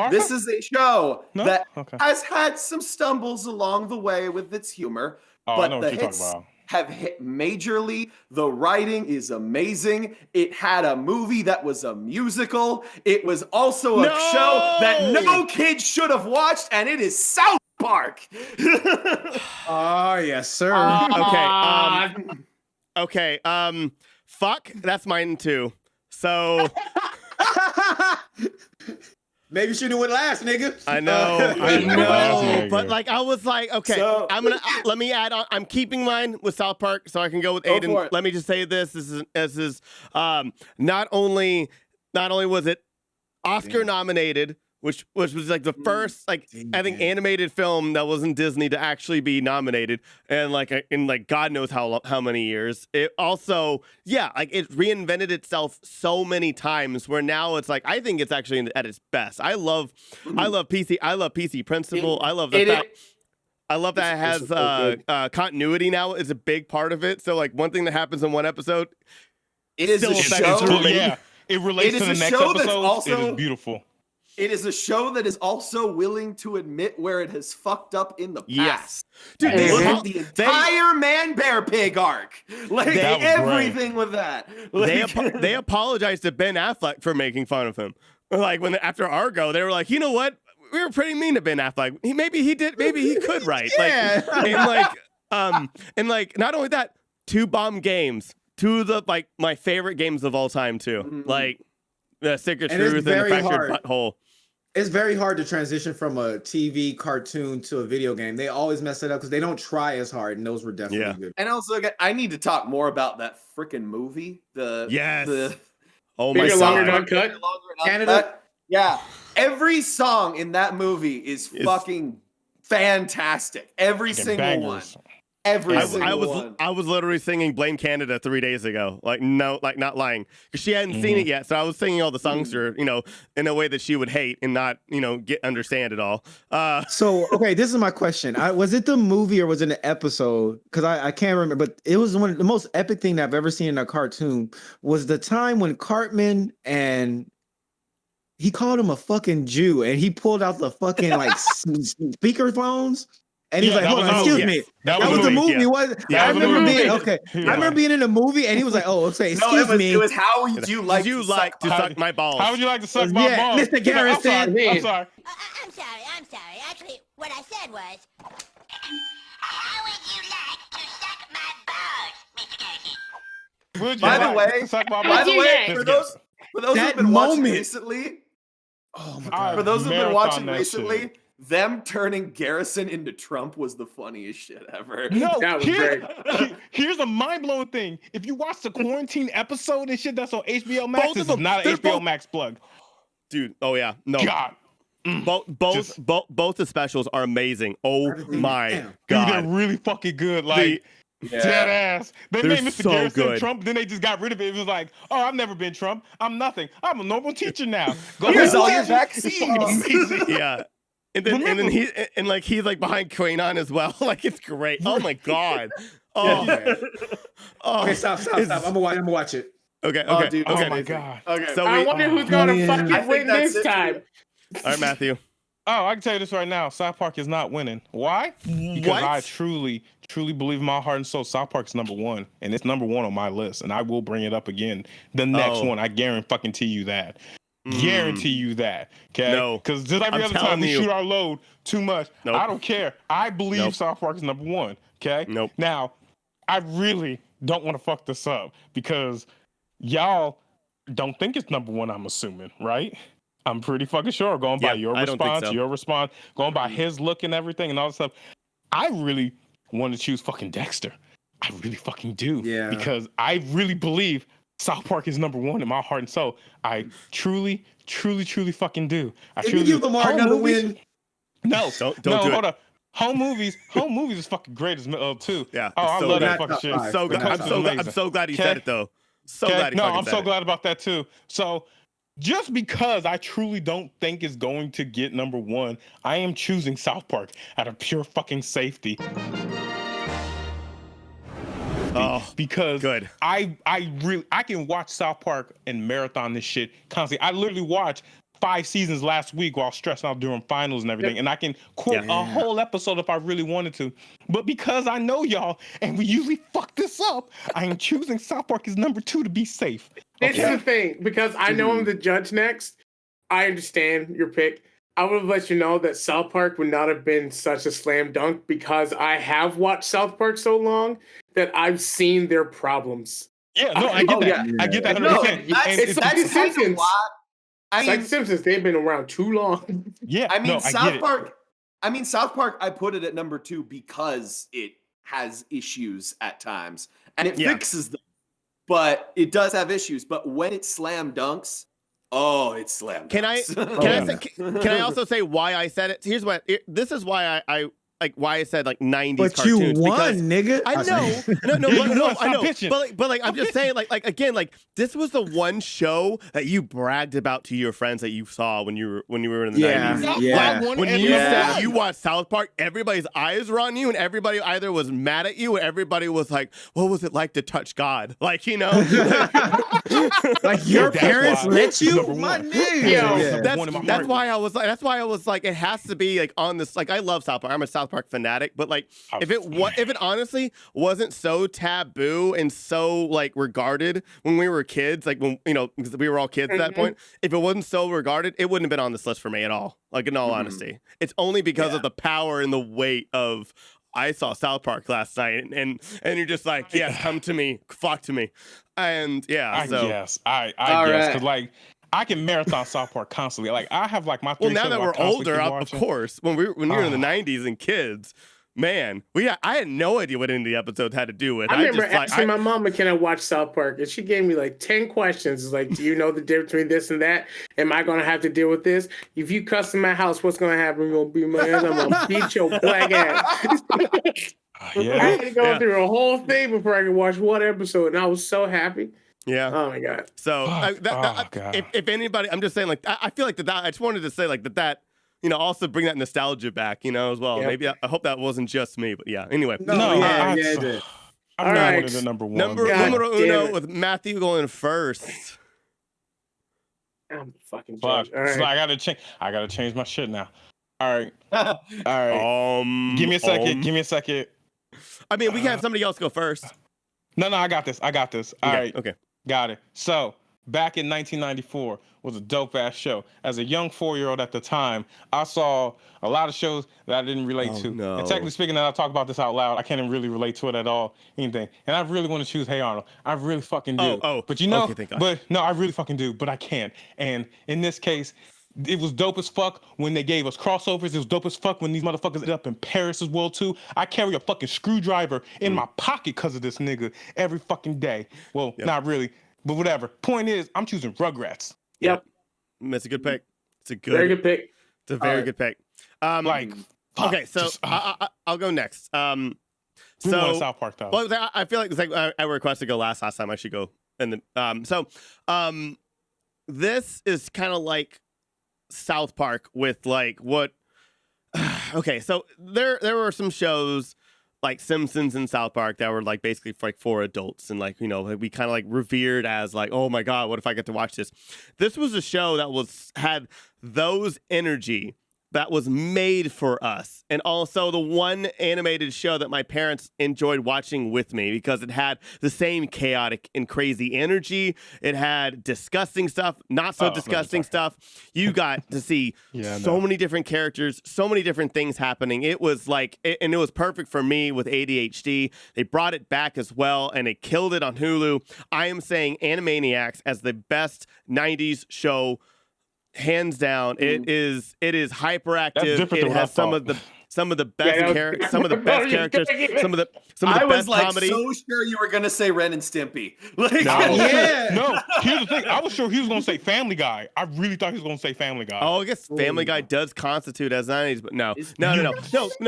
This is a show No? that Okay. has had some stumbles along the way with its humor, Oh, I but know the what you're hits talking about. have hit majorly. The writing is amazing. It had a movie that was a musical. It was also a show that no kid should have watched, and it is South Park. Oh, yes, sir. Okay. Fuck. That's mine too. So maybe you should have went last, nigga. I know, but like I was like, okay, So- I'm gonna let me add on. I'm keeping mine with South Park, so I can go with Go for Aiden. it. Let me just say this: this is not only was it Oscar nominated, which was like the first I think animated film that wasn't Disney to actually be nominated, and like in like God knows how many years. It also like it reinvented itself so many times where now it's like I think it's actually at its best. I love PC Principle. I love the fact. I love that it has continuity now is a big part of it. So like one thing that happens in one episode, It is still a affects show. It relates It to is the a next show that's episode. also- It is beautiful. It is a show that is also willing to admit where it has fucked up in the past. Dude, Look they- at the entire Man Bear Pig arc. Like That was everything with that. Like, they apologized to Ben Affleck for making fun of him. Like after Argo, they were like, you know what? We were pretty mean to Ben Affleck. Maybe he could write. Yeah. And not only that, 2 bomb games. 2 of the like my favorite games of all time too. Mm-hmm. Like the Sacred And it's Truth and the very Fractured hard. Butthole. It's very hard to transition from a TV cartoon to a video game. They always mess it up because they don't try as hard, and those were definitely good. and also, I need to talk more about that freaking movie. The Oh my Bigger, longer, god. not cut. Canada? Yeah. Every song in that movie is fucking fantastic. Every Fucking single one. bangers. Every single one. I was literally singing Blame Canada 3 days ago. Like not lying. Because she hadn't seen it yet. So I was singing all the songs to her, in a way that she would hate and not, understand it all. So, okay, this is my question. Was it the movie or was it an episode? Because I can't remember, but it was one of the most epic thing that I've ever seen in a cartoon was the time when Cartman and he called him a fucking Jew and he pulled out the fucking like speaker phones. And he's like, that hold was on, the excuse movie. me. That That was was the the movie, movie. Yeah, I that was the remember movie. being okay. Yeah. I remember being in the movie, and he was like, "Oh, okay, No, excuse me." it was how would you like you to like suck to my- suck my balls? How would you like to suck my Yeah, balls? Mr. He's like, I'm sorry. Garrison. I'm sorry. I'm sorry. Actually, what I said was, how would you like to suck my balls, Mr. Garrison? Would you By the like way, to suck my By balls? the way, Let's for get those who've That been watching moment. recently, Oh my I god! for those who've been marathon watching that recently, shit. them turning Garrison into Trump was the funniest shit ever. No, That was here's a mind-blowing thing. If you watch the quarantine episode and shit that's on HBO Max, Both of this is them, not they're an HBO both- Max plug. Dude, oh yeah. No. God. Both the specials are amazing. Oh my Damn. Dude, god. they're really fucking good. Like, dead ass. They They're made Mr. so Garrison good. Trump, then they just got rid of it. It was like, oh, I've never been Trump. I'm nothing. I'm a normal teacher now. Go Here's ahead. all your It's vaccines. amazing. Yeah. And then he's like behind Quanon as well. Like it's great. Oh my god. Oh, oh. Okay, stop. I'm gonna watch it. Okay. Oh, Okay. dude, okay. Oh my God. Okay. So I we, wonder who's gonna Yeah. I fucking think win that's this it for time. you. all right, Matthew. Oh, I can tell you this right now. South Park is not winning. Why? Because What? I truly believe in my heart and soul South Park is number one. And it's number one on my list. And I will bring it up again. The next Oh. one. I guarantee you that. Guarantee you that. Okay? No. Because just every I'm other time telling we you. shoot our load too much. Nope. I don't care. I believe Nope. South Park is number one. Okay? Nope. Now, I really don't want to fuck this up because y'all don't think it's number one, I'm assuming, right? I'm pretty fucking sure going by Yeah, your I don't think response, so. going by his look and everything and all that stuff. I really want to choose fucking Dexter. I really fucking do. Yeah. Because I really believe South Park is number one in my heart and soul. I truly fucking do. I If you truly give do. Lemar Home another movies- win, No, Don't no, do it. hold up. Home movies is fucking great as too. Yeah, Oh, it's I so love good. that fucking Not shit. top five. So good. But I'm not so top I'm so glad he Okay. said it though. So Okay? glad he No, fucking I'm said so it. glad about that too. So just because I truly don't think it's going to get number one, I am choosing South Park out of pure fucking safety. Oh, Because good. I can watch South Park and marathon this shit constantly. I literally watch 5 seasons last week while stressed out during finals and everything. And I can quote a whole episode if I really wanted to. But because I know y'all and we usually fuck this up, I am choosing South Park as number 2 to be safe. This is the thing, because I know I'm the judge next. I understand your pick. I would have let you know that South Park would not have been such a slam dunk because I have watched South Park so long that I've seen their problems. Yeah, no, I get that. yeah. I get that 100%. No, It's like the Simpsons. I It's like mean, Simpsons. They've been around too long. Yeah, I mean, no, South Park. I mean, South Park. I put it at number 2 because it has issues at times, and it fixes them. But it does have issues. But when it slam dunks, it's slam dunks. Can I also say why I said it? Here's what. This is why I why I said like 90s But cartoons. you won, because nigga. I know. No, I know. Bitching. But I'm just saying, like again, like this was the one show that you bragged about to your friends that you saw when you were in the 90s. Yeah. Like, when you said you watched South Park, everybody's eyes were on you, and everybody either was mad at you, or everybody was like, "What was it like to touch God?" Like, you know, like your parents let you. My nigga. That's why I was like. That's why I was like. It has to be like on this. Like, I love South Park. I'm a South Park fanatic, but like, if it honestly wasn't so taboo and so like regarded when we were kids, like when because we were all kids at that point. If it wasn't so regarded, it wouldn't have been on this list for me at all. Like, in all honesty, it's only because of the power and the weight of. I saw South Park last night, and you're just like, yes, come to me, flock to me, and I guess because like I can marathon South Park constantly. Like I have like my 3 now shows that I we're constantly older, keep of watching. course, when we were in the 90s and kids, man, I had no idea what any of the episodes had to do with. I remember asking my mama, "Can I watch South Park?" And she gave me like 10 questions. It's like, "Do you know the difference between this and that? Am I gonna have to deal with this? If you cuss in my house, what's gonna happen? You're gonna beat my ass. I'm gonna beat your black ass." I had to go through a whole thing before I could watch one episode, and I was so happy. Yeah. Oh my god. So if anybody, I'm just saying, like, I feel like that. I just wanted to say, like, that. Also bring that nostalgia back, as well. Yep. Maybe I hope that wasn't just me, but yeah. Anyway, I'm not one of the number 1. Numero uno with Matthew going first. I'm fucking judge. All right. So I gotta change my shit now. All right. All right. Give me a second. I mean, we can have somebody else go first. No, I got this. All right. Okay. Got it. So back in 1994 was a dope ass show. As a young 4-year-old at the time, I saw a lot of shows that I didn't relate to. No. And technically speaking, now I talk about this out loud, I can't even really relate to it at all, anything. And I really want to choose Hey Arnold. I really fucking do. But okay, but no, I really fucking do, but I can't. And in this case, it was dope as fuck when they gave us crossovers. It was dope as fuck when these motherfuckers ended up in Paris as well too. I carry a fucking screwdriver in my pocket because of this nigga every fucking day. Well, not really, but whatever. Point is, I'm choosing Rugrats. Yep. That's a good pick. It's a very good pick. It's a very good pick. Okay, so I'll go next. So South Park though. Well, I feel like it's like I requested to go last time. I should go. And then this is kind of like South Park with like what. Okay, so there were some shows like Simpsons and South Park that were like basically for adults, and like we kind of like revered as like, oh my god, what if I get to watch this? This was a show that had those energy that was made for us, and also the one animated show that my parents enjoyed watching with me because it had the same chaotic and crazy energy. It had disgusting stuff, not so disgusting stuff. You got to see so many different characters, so many different things happening. It was like, and it was perfect for me with ADHD. They brought it back as well, and it killed it on Hulu. I am saying Animaniacs as the best 90s show. Hands down, it is hyperactive. It has some of the best characters, some of the best characters, some of the I was best like comedy. So sure you were gonna say Ren and Stimpy. Like, No, here's the thing. I was sure he was gonna say Family Guy. I really thought he was gonna say Family Guy. Oh, I guess Family Guy does constitute as 90s, but no.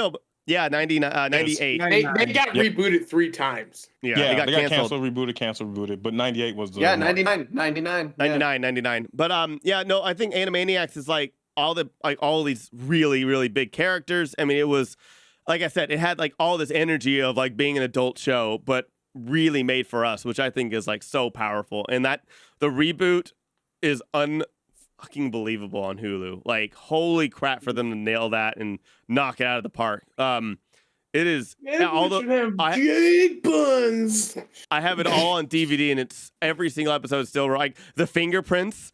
But yeah, 98. They got rebooted 3 times. Yeah, they got canceled. Rebooted. But 98 was the 99. But I think Animaniacs is like all these really, really big characters. I mean, it was, like I said, it had like all this energy of like being an adult show, but really made for us, which I think is like so powerful. And that the reboot is fucking believable on Hulu. Like, holy crap for them to nail that and knock it out of the park. It is all big buns. I have it all on DVD, and it's every single episode still like the fingerprints.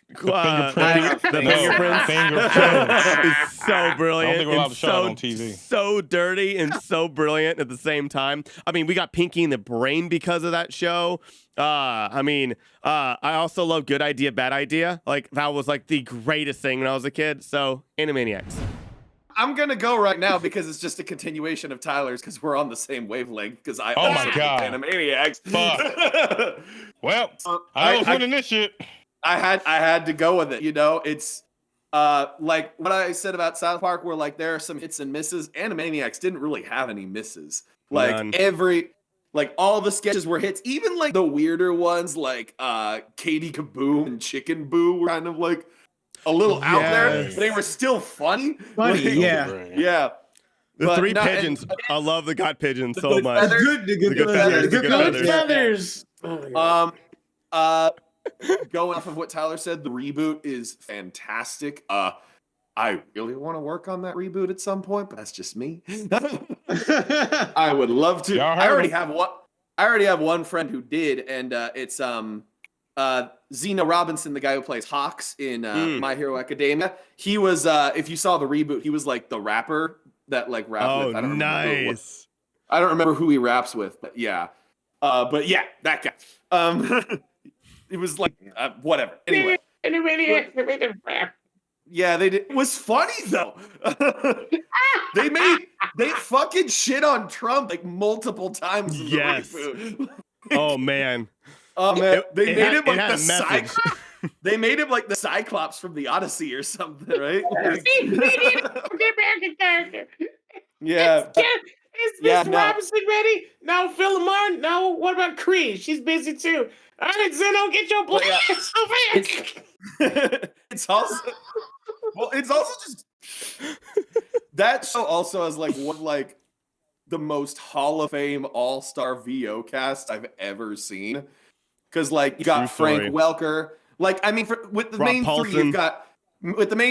The fingerprints is so brilliant. I don't think we're allowed to show it on TV. So dirty and so brilliant at the same time. I mean, we got Pinky in the Brain because of that show. I also love Good Idea, Bad Idea. Like, that was like the greatest thing when I was a kid. So, Animaniacs. I'm gonna go right now because it's just a continuation of Tyler's because we're on the same wavelength. Because I Oh my God. Animaniacs. Fuck. Well, I was winning this shit. I had to go with it. You know, it's like what I said about South Park, where like there are some hits and misses. Animaniacs didn't really have any misses. Like None. all the sketches were hits. Even like the weirder ones, like Katie Kaboom and Chicken Boo, were kind of like a little out there, but they were still funny. Funny, Like, yeah. The three pigeons. I love the God pigeon so much. The Good feathers. Going off of what Tyler said, the reboot is fantastic. I really want to work on that reboot at some point, but that's just me. I would love to. I already have one friend who did, and it's Zena Robinson, the guy who plays Hawks in My Hero Academia. He was, if you saw the reboot, he was like the rapper that like rapped with. I don't nice. I don't remember who he raps with, but yeah. That guy. It was like whatever. Anyway. Yeah, they did. It was funny though. They fucking shit on Trump like multiple times in the reboot. Oh man. They made him like the Cyclops. They made him like the Cyclops from the Odyssey or something, right? Yeah. Is Miss Robinson ready? No, Phil Lemar. No, what about Creed? She's busy too. All right, Zeno, get your blast over here. It's also just that show also has like one like the most Hall of Fame All-Star VO cast I've ever seen. Because like you got Frank Welker. Like I mean, with the Rob main Paulson.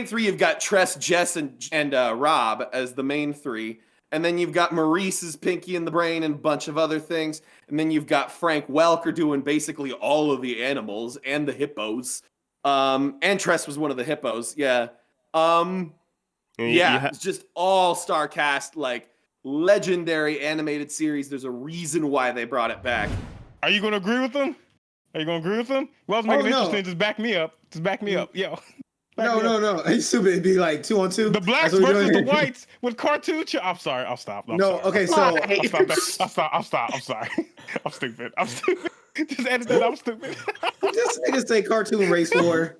three, you've got Tress, Jess, and Rob as the main three. And then you've got Maurice as Pinky in the Brain and a bunch of other things. And then you've got Frank Welker doing basically all of the animals and the hippos. And Tress was one of the hippos. Yeah. It's just all-star cast, like legendary animated series. There's a reason why they brought it back. Are you going to agree with them? Well, make it interesting. Just back me up. Yo. No. It's stupid. It'd be like 2-on-2. The blacks versus the whites with cartoon. I'm sorry. I'll stop. I'm sorry. Okay. So I'll stop. I'm sorry. I'm stupid. Just edit that. I'm stupid. This nigga say cartoon race war.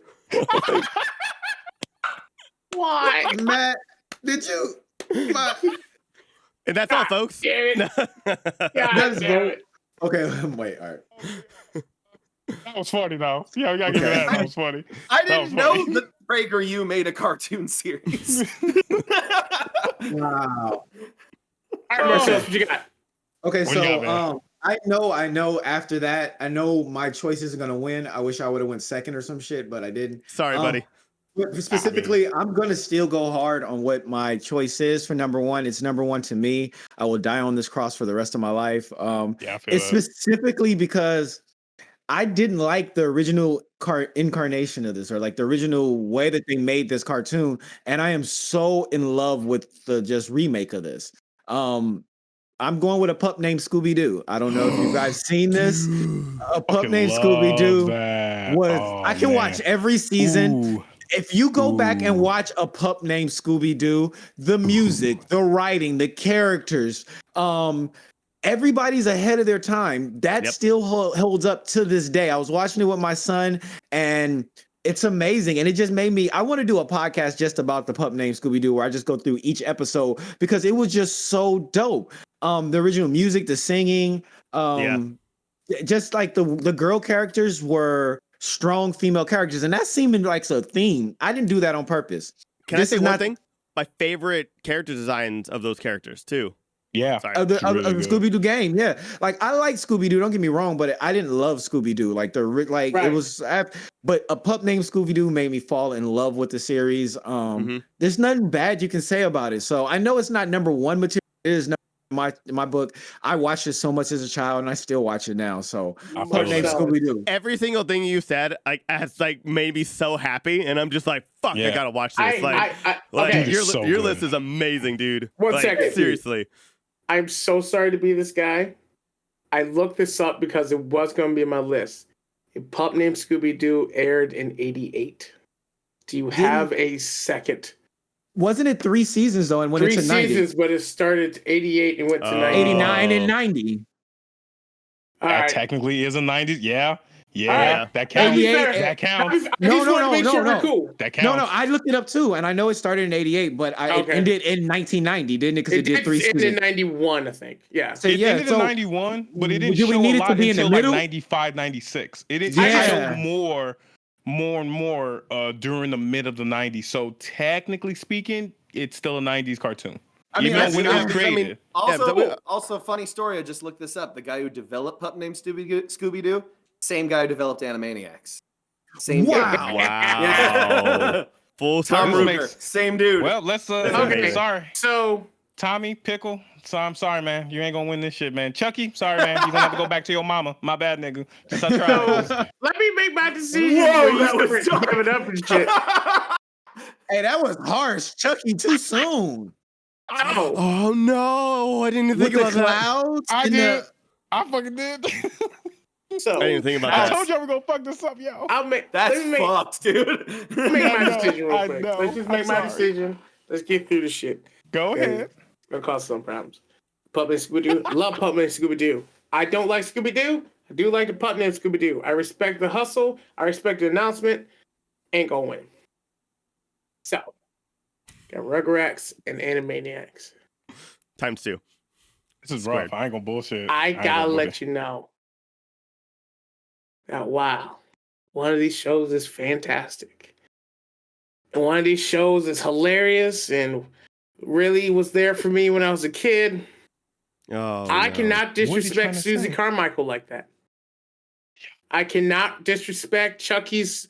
Why? Matt, did you? And that's all, folks. Damn it. Okay, wait. All right. That was funny, though. Yeah, we gotta give it that. That was funny. I didn't know that PragerU made a cartoon series. Wow. All right, Marcelous, what you got? Okay, What you got, I know. After that, I know my choice isn't gonna win. I wish I would have went second or some shit, but I didn't. Sorry, buddy. But specifically, I'm gonna still go hard on what my choice is for number one. It's number one to me. I will die on this cross for the rest of my life. It's specifically because I didn't like the original incarnation of this, or like the original way that they made this cartoon, and I am so in love with the just remake of this. I'm going with a pup named Scooby Doo. I don't know if you guys seen this. A pup named Scooby Doo was. I can watch every season. Ooh. If you go back and watch A Pup Named Scooby-Doo, the music, the writing, the characters, everybody's ahead of their time. That still holds up to this day. I was watching it with my son, and it's amazing. And it just made me, I want to do a podcast just about The Pup Named Scooby-Doo, where I just go through each episode, because it was just so dope. The original music, the singing, just like the girl characters were strong female characters, and that seemed like a theme. I didn't do that on purpose. Can I say one thing? My favorite character designs of those characters too. Yeah. Sorry. Of the Really good. Scooby Doo game, yeah. Like I like Scooby Doo. Don't get me wrong, but I didn't love Scooby Doo. Like it Right. was, but a pup named Scooby Doo made me fall in love with the series. Mhm. There's nothing bad you can say about it. So I know it's not number one material. It is not in my book. I watched it so much as a child, and I still watch it now. So I pup named Marcelous. Scooby Doo. Every single thing you said, like, has like made me so happy, and I'm just like, fuck, I Yeah. gotta watch this. Like, okay. Dude, your it's so your good. list is amazing, dude. One like, second. seriously. I'm so sorry to be this guy. I looked this up because it was going to be in my list. A Pup Named Scooby-Doo aired in 88. Do you have a second? Wasn't it 3 seasons though, and went 3 into 90? seasons, but it started 88 and went to 90. 89 and 90. All That right. technically is a 90s. Yeah. Yeah. Alright. That counts. 88. That counts. I just want to make sure we're cool. That counts. No, I looked it up too, and I know it started in 88, but it Okay. ended in 1990, didn't it? Because it did 3 It seasons. ended in 91, I think. Yeah. So It yeah, ended so in 91, but it didn't do we show need a it to lot be in the until like middle? 95, 96. It didn't Yeah. show more and more during the mid of the 90s. So technically speaking, it's still a 90s cartoon. I mean, Even though when it was I mean, created. Also, funny story. I just looked this up. The guy who developed Pup Named Scooby Doo, same guy who developed Animaniacs. Same guy. Wow. Full Tom circle. Ruger, same dude. Well, let's Okay. sorry. So, Tommy, Pickle. So I'm sorry, man. You ain't gonna win this shit, man. Chucky, sorry, man. You're gonna have to go back to your mama. My bad, nigga. Just shut your eyes. let me make my decision. Whoa, before that you was start giving up and shit. hey, that was harsh. Chucky, too soon. Oh, Oh no, I didn't even With think the about that. clouds. I and did. I fucking did. so I didn't even think about I that. told you I was gonna fuck this up, yo. I'll make. That's let me make, fucked, dude. let me make my I know, decision real I quick. know. Let's just I'm make my sorry. decision. Let's get through this shit. Go Okay. ahead. It's gonna cause some problems. Pup Named Scooby-Doo. Love Pup Named Scooby-Doo. I don't like Scooby-Doo. I do like the Pup Named Scooby-Doo. I respect the hustle. I respect the announcement. Ain't gonna win. So, got Rugrats and Animaniacs. ×2. This is Squared. rough. I ain't gonna bullshit. I ain't gotta gonna let you know that, wow, one of these shows is fantastic. And one of these shows is hilarious and really was there for me when I was a kid. Oh, I no. cannot What are you trying disrespect to Susie say? Carmichael like that. I cannot disrespect Chucky's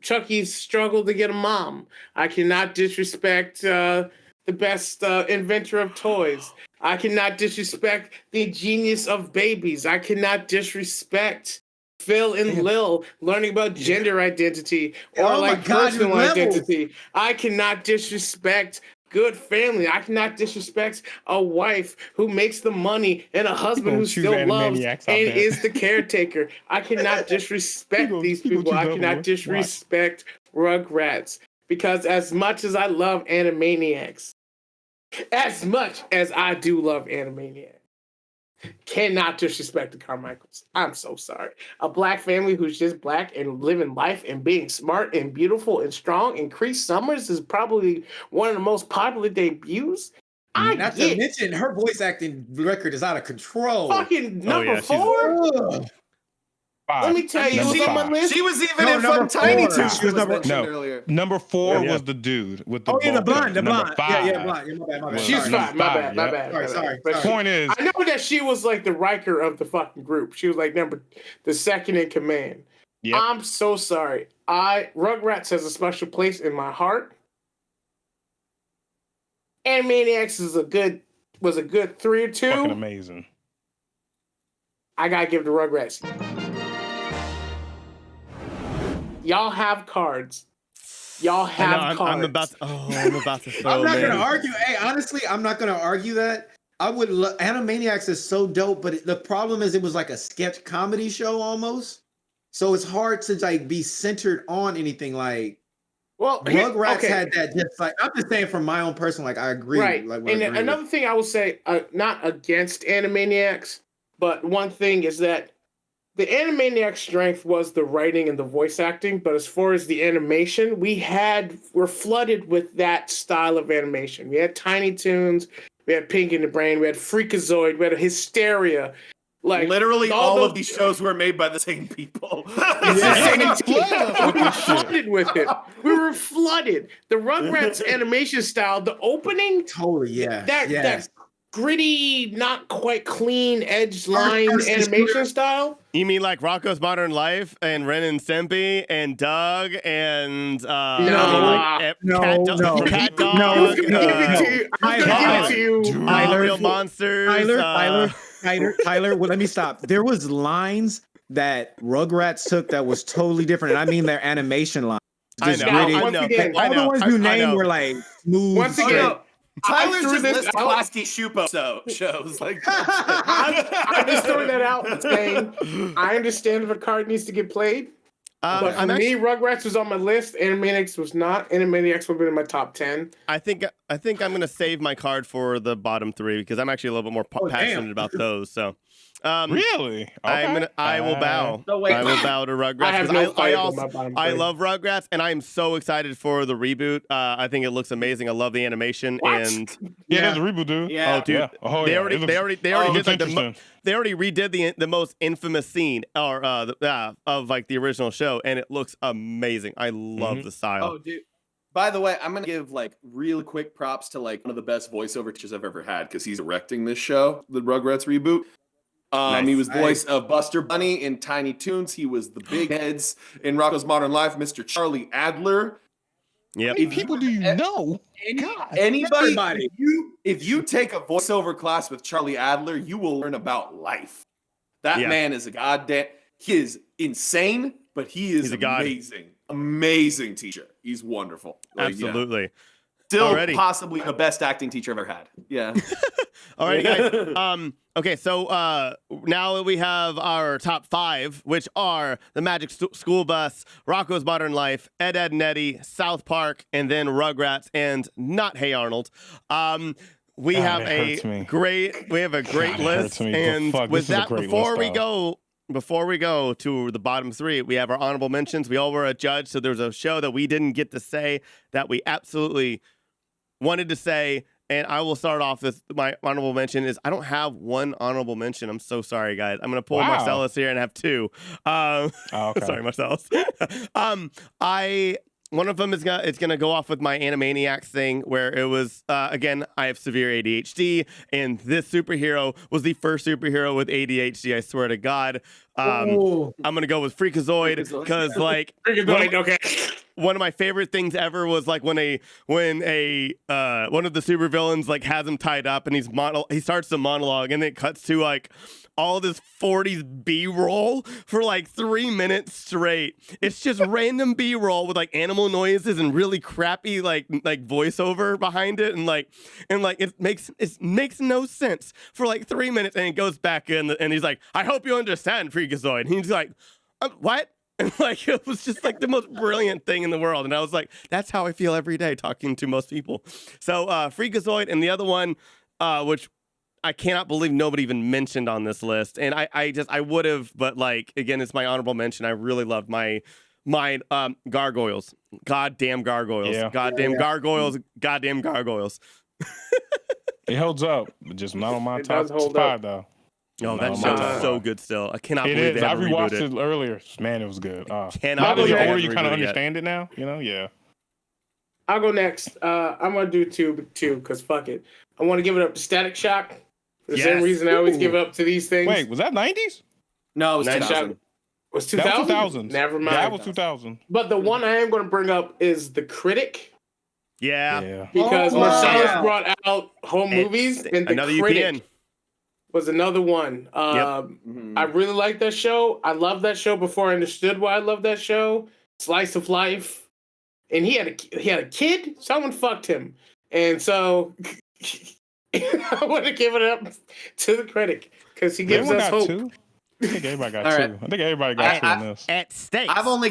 Chucky's struggle to get a mom. I cannot disrespect the best inventor of toys. I cannot disrespect the genius of babies. I cannot disrespect Phil and Lil learning about gender identity or Oh my like God, personal your levels. identity. I cannot disrespect good family. I cannot disrespect a wife who makes the money and a husband gonna who choose still loves Animaniacs, and I bet. is the caretaker. I cannot disrespect these he gonna people. choose I that cannot one. disrespect Rugrats because as much as I love Animaniacs, as much as I do love Animaniacs, cannot disrespect the Carmichaels. I'm so sorry. A black family who's just black and living life and being smart and beautiful and strong. And Cree Summers is probably one of the most popular debuts. I Not to get mention, her voice acting record is out of control. fucking number yeah, she's- 4. Ugh. Let me tell you, Number it was on my five. list. She was even No, in number Fun Tiny 4. Toons. She was Was number- mentioned No. earlier. Number 4 Yeah. was the dude with the Oh yeah, the bow blonde, cut. the Number blonde. 5 Yeah, blonde. Yeah, my bad, my bad. She's Sorry. fine. My bad. My Yep. bad. Sorry, my sorry, bad. But sorry. Point is, I know that she was like the Riker of the fucking group. She was like the second in command. Yep. I'm so sorry. Rugrats has a special place in my heart. Animaniacs was a good 3 or 2. fucking amazing. I gotta give it to Rugrats. Y'all have cards. Y'all I have know, cards. I'm about to. Oh, I'm about to throw. I'm not man. gonna argue. Hey, honestly, I'm not gonna argue that. I would. Animaniacs is so dope, but the problem is it was like a sketch comedy show almost. So it's hard to like be centered on anything. Like Well, Rugrats had that. Just like I'm just saying from my own personal. Like I agree. Right. Like, And another thing I will say, not against Animaniacs, but one thing is that the Animaniacs' strength was the writing and the voice acting. But as far as the animation, we're flooded with that style of animation. We had Tiny Toons, we had Pink in the Brain, we had Freakazoid, we had Hysteria. Like literally all of these shows were made by the same people. It's the same team. We were flooded with it. We were flooded. The Rugrats animation style, the opening, Totally, that gritty, not quite clean edge line animation style. You mean like Rocco's Modern Life and Ren and Stimpy and Doug and Cat Dog? I was gonna give it to you. I was gonna give it to you. Real Monsters. Tyler, well, let me stop. There was lines that Rugrats took that was totally different. And I mean their animation line. I know. All the ones you named were like smooth. Once again, Tyler's just listing Klasky Shupo shows. Like, I'm just throwing that out and saying I understand if a card needs to get played. But for me, Rugrats was on my list. Animaniacs was not. Animaniacs would have been in my top 10. I think I'm gonna save my card for the bottom 3 because I'm actually a little bit more passionate about those. So, really, okay. I will bow. No, wait. I will bow to Rugrats. I love Rugrats, and I'm so excited for the reboot. I think it looks amazing. I love the animation and there's a reboot, dude. Yeah. Oh, dude, Yeah. they already did like they already redid the most infamous scene of like the original show, and it looks amazing. I love the style. Oh, dude. By the way, I'm gonna give like really quick props to like one of the best voiceover teachers I've ever had because he's directing this show, the Rugrats reboot. He was the voice of Buster Bunny in Tiny Toons. He was the big heads in Rocco's Modern Life, Mr. Charlie Adler. Yep. How many people do you know? Anybody, if you take a voiceover class with Charlie Adler, you will learn about life. That man is a goddamn. He is insane, but he is amazing. Amazing teacher. He's wonderful. Like, Absolutely. Still possibly the best acting teacher I've ever had. Yeah. All right, guys. Okay, so now we have our top 5, which are The Magic School Bus, Rocco's Modern Life, Ed, Edd n Eddy, South Park, and then Rugrats, and not Hey Arnold. We have a great list, and with that, before we go to the bottom 3, we have our honorable mentions. We all were a judge, so there's a show that we didn't get to say that we absolutely wanted to say. And I will start off with my honorable mention is I don't have one honorable mention. I'm so sorry, guys. I'm going to pull Marcelous here and have 2. Sorry, Marcelous. One of them is gonna go off with my Animaniacs thing, where it was again, I have severe ADHD, and this superhero was the first superhero with ADHD. I swear to God. I'm gonna go with Freakazoid because like one of my favorite things ever was like when one of the supervillains like has him tied up and he starts the monologue and it cuts to like all this 40s B-roll for like 3 minutes straight. It's just random B-roll with like animal noises and really crappy like voiceover behind it, and it makes no sense for like 3 minutes, and it goes back in and he's like, I hope you understand, Freakazoid. And he's like, what? And like it was just like the most brilliant thing in the world, and I was like, that's how I feel every day talking to most people. So Freakazoid, and the other one, which I cannot believe nobody even mentioned on this list, and I would have, but like again, it's my honorable mention. I really loved my gargoyles, goddamn gargoyles, gargoyles, goddamn gargoyles. It holds up, but just not on my top 5 though. Oh, that show's so good still. I cannot believe they I haven't rewatched rebooted it earlier. Man, it was good. Cannot believe you're they older, you haven't kind of rebooted yet. understand it now. You know, yeah. I'll go next. I'm gonna do two because fuck it. I want to give it up to Static Shock. For the same reason I always give it up to these things. Wait, was that 90s? No, it was 2000. Was 2000? That was 2000. Never mind. That was 2000. But the one I am going to bring up is The Critic. Yeah. Because Marcelous brought out home movies, and The Critic UPN. was another one. I really like that show. I loved that show before I understood why I loved that show. Slice of life. And he had a kid. Someone fucked him. And so I want to give it up to The Critic because he gives us hope. 2? I think everybody got 2. I think everybody got 2 in this. At stake. I've only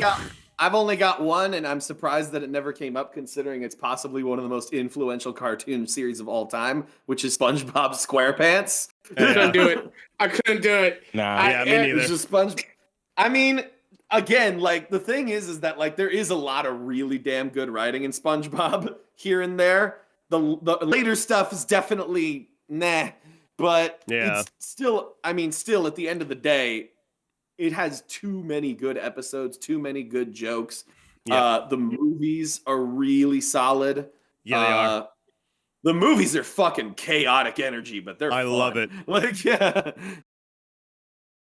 got one, and I'm surprised that it never came up, considering it's possibly one of the most influential cartoon series of all time, which is SpongeBob SquarePants. I couldn't do it. Nah, me neither. It's just I mean, again, like the thing is that like there is a lot of really damn good writing in SpongeBob here and there. The later stuff is definitely nah. but Yeah. it's still, I mean, still at the end of the day, it has too many good episodes, too many good jokes. Yeah. The movies are really solid. Yeah, they are. The movies are fucking chaotic energy, but they're I fun. love it. Like, yeah.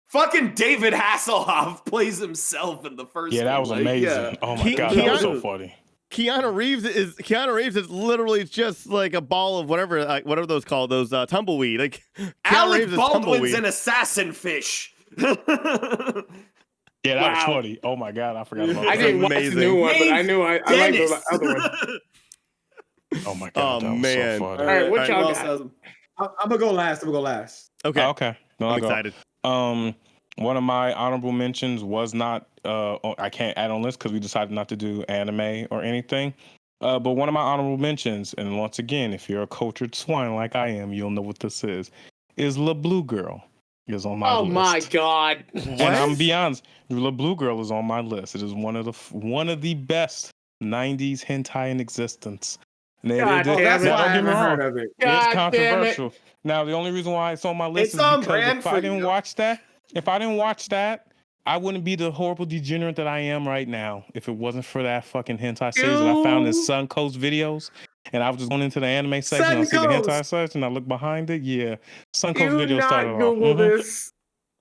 Fucking David Hasselhoff plays himself in the first one. Yeah, that was like, amazing. yeah. Oh my god, that was so Keanu- funny. Keanu Reeves is literally just like a ball of whatever those called, those tumbleweed. Like Keanu Alec Reeves is Baldwin's tumbleweed. an assassin fish. Yeah, that was Wow. funny. Oh my god, I forgot about that. I didn't watch the new one, but I knew I liked the other one. Oh my god, that was man. so funny. All right, what All right, y'all Who else got? has 'em? I'm gonna go last. Okay. Oh, okay. No, I'm I'll go. excited. One of my honorable mentions was not I can't add on list because we decided not to do anime or anything. But one of my honorable mentions, and once again, if you're a cultured swine like I am, you'll know what this is La Blue Girl is on my Oh list. my god! And I'm be honest, La Blue Girl is on my list. It is one of the best '90s hentai in existence. God damn That's it. why I Don't get me haven't wrong. heard of it. God It's damn it. controversial. Now, the only reason why it's on my list It's is on because brand if I for didn't you. watch that, I wouldn't be the horrible degenerate that I am right now if it wasn't for that fucking hentai series that I found in Suncoast videos. And I was just going into the anime section, I see the Suncoast. hentai section, I look behind it. Yeah, Suncoast Do videos not started off. Google Mhm. this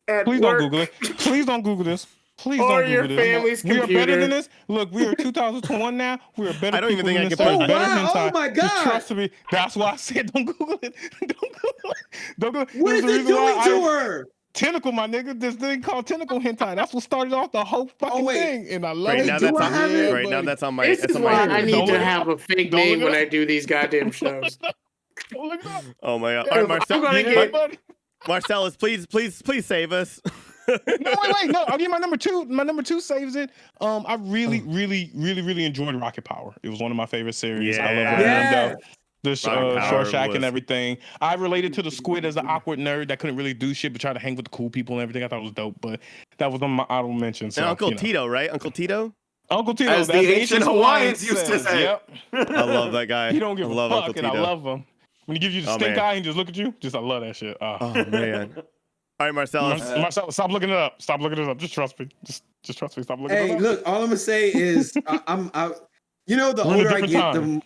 at Please work. don't Google it. Please don't Google this. Please Or don't your Google this. family's We are better computer. than this. Look, we are 2021 now. We are better I don't even people think than I this. can There's put- better Oh, wow. hentai. Oh my Just God. trust me. That's why I said don't Google it. Don't Google it. Don't Google it. What There's is a it reason why doing to her? Tentacle, my nigga. This thing called tentacle hentai. That's what started off the whole fucking wait. thing. And I love Right it. now do that's I on. have it? Right now buddy. that's on my. This It's is on why my. I need Don't to look it have a fake Don't name look it when up. I do these goddamn shows. Don't look it up. Oh my god! Yeah, All right, I'm Marcel, gonna Yeah, buddy. Marcellus, please save us. No, wait. No, I'll give you my number two. My number two saves it. I really enjoyed Rocket Power. It was one of my favorite series. I love Yeah. Orlando, the Rocket Power Short Shack was- and everything. I related to the squid as an awkward nerd that couldn't really do shit but tried to hang with the cool people and everything. I thought it was dope, but that was one of my honorable mentions. So, And Uncle you know. Tito, right? Uncle Tito. Uncle Tito, As the that's ancient Hawaiians used to says. say. Yep. I love that guy. He don't give I a love fuck, Uncle and Tito. I love him. When he gives you the Oh, stink man. eye and just look at you, I love that shit. Oh man! All right, Marcellus. Marcel, stop looking it up. Stop looking it up. Just trust me. Just trust me. Stop looking it Hey, up. look, all I'm gonna say is you know, the We're in a older I different get, time.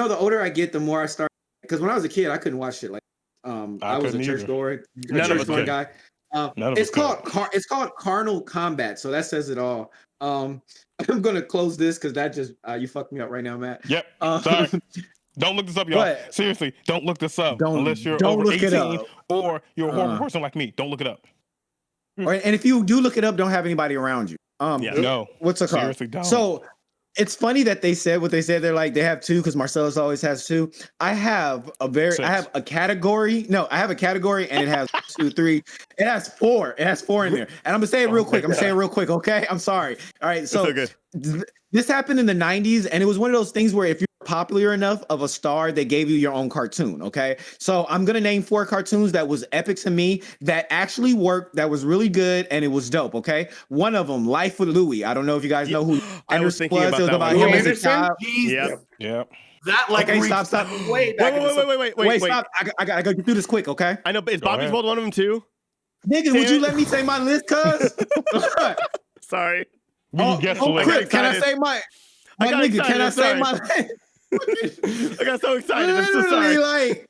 the older I get, the more I start. Because when I was a kid, I couldn't watch shit like. I was a couldn't church either. goer, None of us church could. guy. None of It's us called it's called carnal combat, so that says it all. I'm gonna close this because that just you fucked me up right now, Matt. Yep. Uh, Sorry. Don't look this up, y'all. But- Seriously, don't look this up Don't- unless you're don't over look it 18 up. or you're a horrible Uh. person like me. Don't look it up. and if you do look it up, don't have anybody around you. Yeah. No. What's it called? Seriously, don't. So it's funny that they said what they said. They're like they have two because Marcellus always has two. I have a category. No, I have a category and it has 2, 3. It has 4. It has 4 in there. And I'm gonna say it real quick. Okay. I'm sorry. All right. So good. This happened in the 90s, and it was one of those things where if you're popular enough of a star, they gave you your own cartoon. Okay. So I'm gonna name 4 cartoons that was epic to me that actually worked, that was really good, and it was dope. Okay. One of them, Life with Louie. I don't know if you guys know who I was thinking It about was that about one. him as a Anderson? child. Yep. Yep. That like Okay, reached stop. way back in the Wait. Stop. I gotta go through this quick, okay? I know, but is Go Bobby's ahead. World one of them too? Nigga, would you let me say my list, cuz? Sorry. We can guess the oh, list. Chris, can I say my I got nigga? Can I excited, say I'm my I got so excited. I'm so Literally, sorry. like,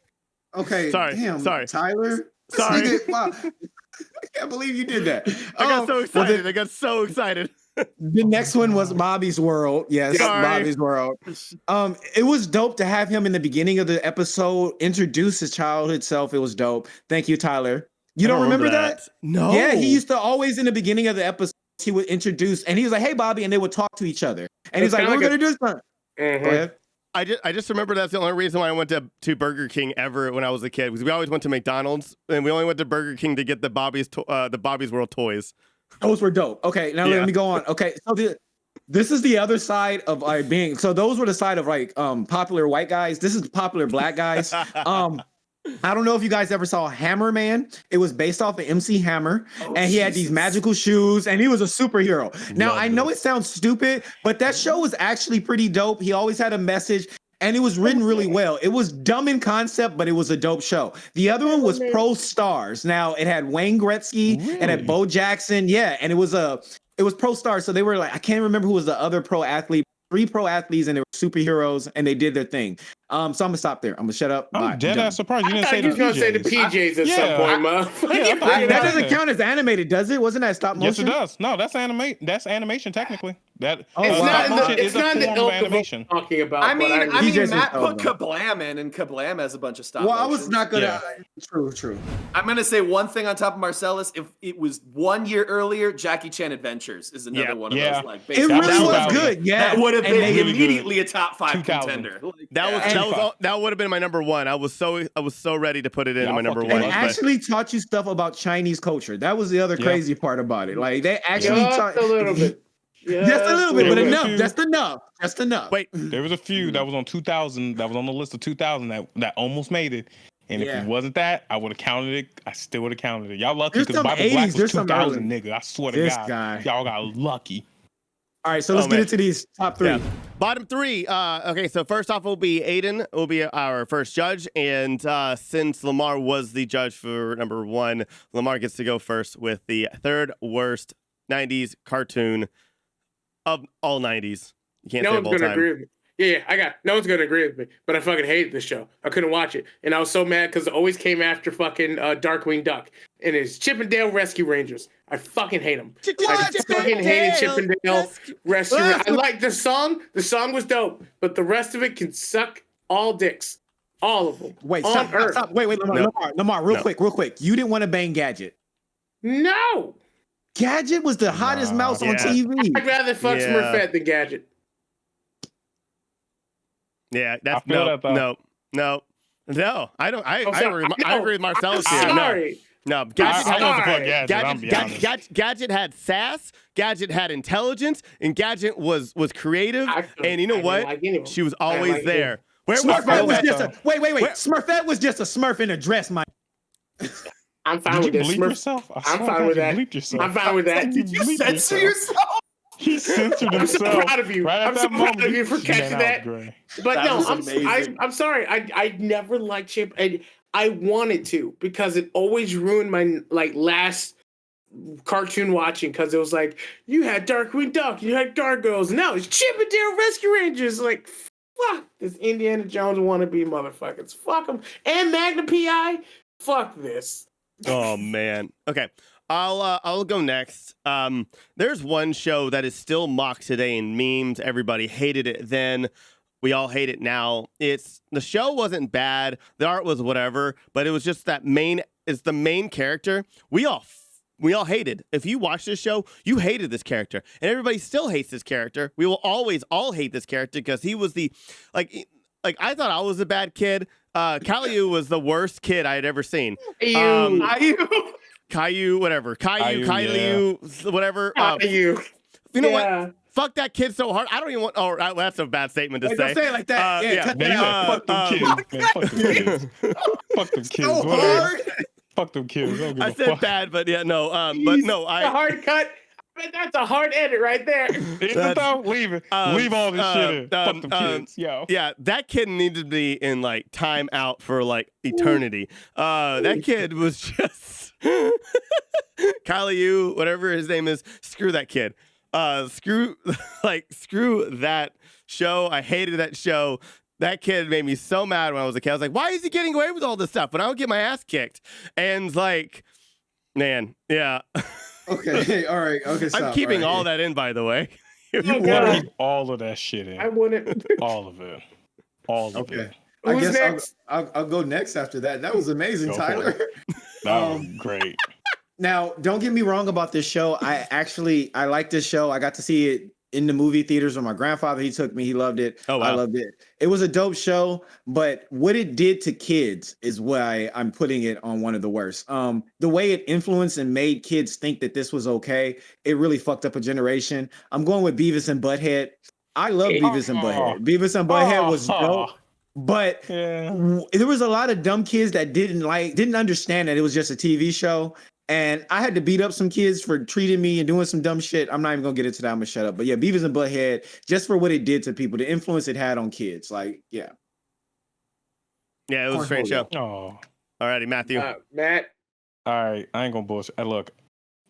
okay, Sorry, damn, sorry. Tyler. This Sorry. nigga- wow. I can't believe you did that. I got so well, excited. I got so excited. The next one was Bobby's World. Yes, Sorry. Bobby's World. It was dope to have him in the beginning of the episode introduce his childhood self. It was dope. Thank you, Tyler. You I don't remember that? No. Yeah, he used to always in the beginning of the episode, he would introduce and he was like, "Hey, Bobby," and they would talk to each other. And he's It's like, "What kinda we're gonna do this time." Mhm. Go ahead. I just remember that's the only reason why I went to Burger King ever when I was a kid, because we always went to McDonald's and we only went to Burger King to get the Bobby's World toys. Those were dope. Okay, now Yeah. let me go on. Okay, so this is the other side of like being. So those were the side of like popular white guys. This is popular black guys. I don't know if you guys ever saw Hammer Man. It was based off of MC Hammer, and he had these magical shoes, and he was a superhero. Now, Love I know this. it sounds stupid, but that show was actually pretty dope. He always had a message, And it was written really well. It was dumb in concept, but it was a dope show. The other one was Pro Stars. Now it had Wayne Gretzky and had Bo Jackson. Yeah, and it was Pro Stars. So they were like, I can't remember who was the other pro athlete. 3 pro athletes and they were superheroes and they did their thing. So I'm gonna stop there. I'm gonna shut up. I'm dead ass surprised you didn't say the PJs. Gonna say the PJs at some point, that doesn't count as animated, does it? Wasn't that stop motion? Yes, it does. No, that's animation technically. It's not in the ilk animation. Talking about. I mean, Matt put Kablam in, and Kablam has a bunch of stop motion. I was not gonna. True. I'm gonna say one thing on top of Marcelous. If it was 1 year earlier, Jackie Chan Adventures is another one of those. Like, it really was good. Yeah, that would have been immediately a top 5 contender. That would have been my number 1. I was so ready to put it in my number 1. And actually taught you stuff about Chinese culture. That was the other crazy part about it. Like they actually taught a little bit. Yeah, just a little bit, but enough. Just enough. Wait, there was a few that was on 2000. That was on the list of 2000 that almost made it. And if it wasn't that, I would have counted it. I still would have counted it. Y'all lucky because Bible Black was 2000, nigga. I swear to God, y'all got lucky. All right, so let's get into these top 3. Yeah. Bottom 3. Okay, so first off will be Adin. Will be our first judge, and since Lemar was the judge for number 1, Lemar gets to go first with the 3rd worst 90s cartoon of all 90s. You can't say of all time. Agree with me. Yeah, no one's gonna agree with me, but I fucking hated this show. I couldn't watch it, and I was so mad because it always came after fucking Darkwing Duck and his Chippendale Rescue Rangers. I fucking hate them. I fucking hated Chippendale Rescue Rangers. I like the song. The song was dope, but the rest of it can suck all dicks, all of them. Wait, stop. Wait, Lemar, real quick. You didn't want to bang Gadget. No. Gadget was the hottest mouse on TV. I'd rather fuck Smurfette than Gadget. Yeah, that's no. I don't. I agree with Marcelous here. Sorry. No, Gadget had sass. Gadget had intelligence, and Gadget was creative. And you know what? She was always there. Smurfette was just a wait. Smurfette was just a Smurf in a dress, Mike. I'm fine with this. I'm fine with that. I'm fine with that. Did you censor yourself? He censored himself. I'm so proud of you. I'm so proud of you for catching that. But no, I'm sorry. I never liked Chip, and I wanted to because it always ruined my last cartoon watching because it was like you had Darkwing Duck, you had Gargoyles, and now it's Chip and Dale Rescue Rangers. Like, fuck this Indiana Jones wannabe motherfuckers. Fuck them and Magnum PI. Fuck this. Oh man. Okay. I'll go next. There's one show that is still mocked today in memes. Everybody hated it then. We all hate it now. The show wasn't bad. The art was whatever, but it was just it's the main character. We all hated. If you watch this show, you hated this character. And everybody still hates this character. We will always all hate this character because he was the like I thought I was a bad kid. Caillou was the worst kid I had ever seen. Caillou, whatever. Caillou, whatever. Caillou. You know what? Fuck that kid so hard. I don't even want. Oh, that's a bad statement to say. Don't say it like that. Fuck them kids. Fuck them kids. So hard. Fuck them kids. I said bad, but no. But no. A hard cut. That's a hard edit right there. Is it though? Leave it. Leave all this shit in. Fuck them kids. Yo. Yeah, that kid needed to be in time out for eternity. That kid was just Caillou, whatever his name is. Screw that kid. Screw that show. I hated that show. That kid made me so mad when I was a kid. I was like, why is he getting away with all this stuff? But I would get my ass kicked. And man, yeah. Okay, all right. Okay, stop. I'm keeping all that in, by the way. You want to keep all of that shit in. I wouldn't. All of it. All of it. I guess I'll go next after that. That was amazing, Tyler. That was great. Now, don't get me wrong about this show. I like this show. I got to see it in the movie theaters with my grandfather. He took me. He loved it. Oh, wow. I loved it. It was a dope show, but what it did to kids is why I'm putting it on one of the worst. The way it influenced and made kids think that this was okay, it really fucked up a generation. I'm going with Beavis and Butthead. I love Beavis and Butthead. Beavis and Butthead was dope. But there was a lot of dumb kids that didn't understand that it was just a TV show. And I had to beat up some kids for treating me and doing some dumb shit. I'm not even gonna get into that. I'm gonna shut up. But yeah, Beavis and Butthead, just for what it did to people, the influence it had on kids. Like, yeah. Yeah, it was a strange show. Oh. Alrighty, Matthew. Matt. All right, I ain't gonna bullshit. Look,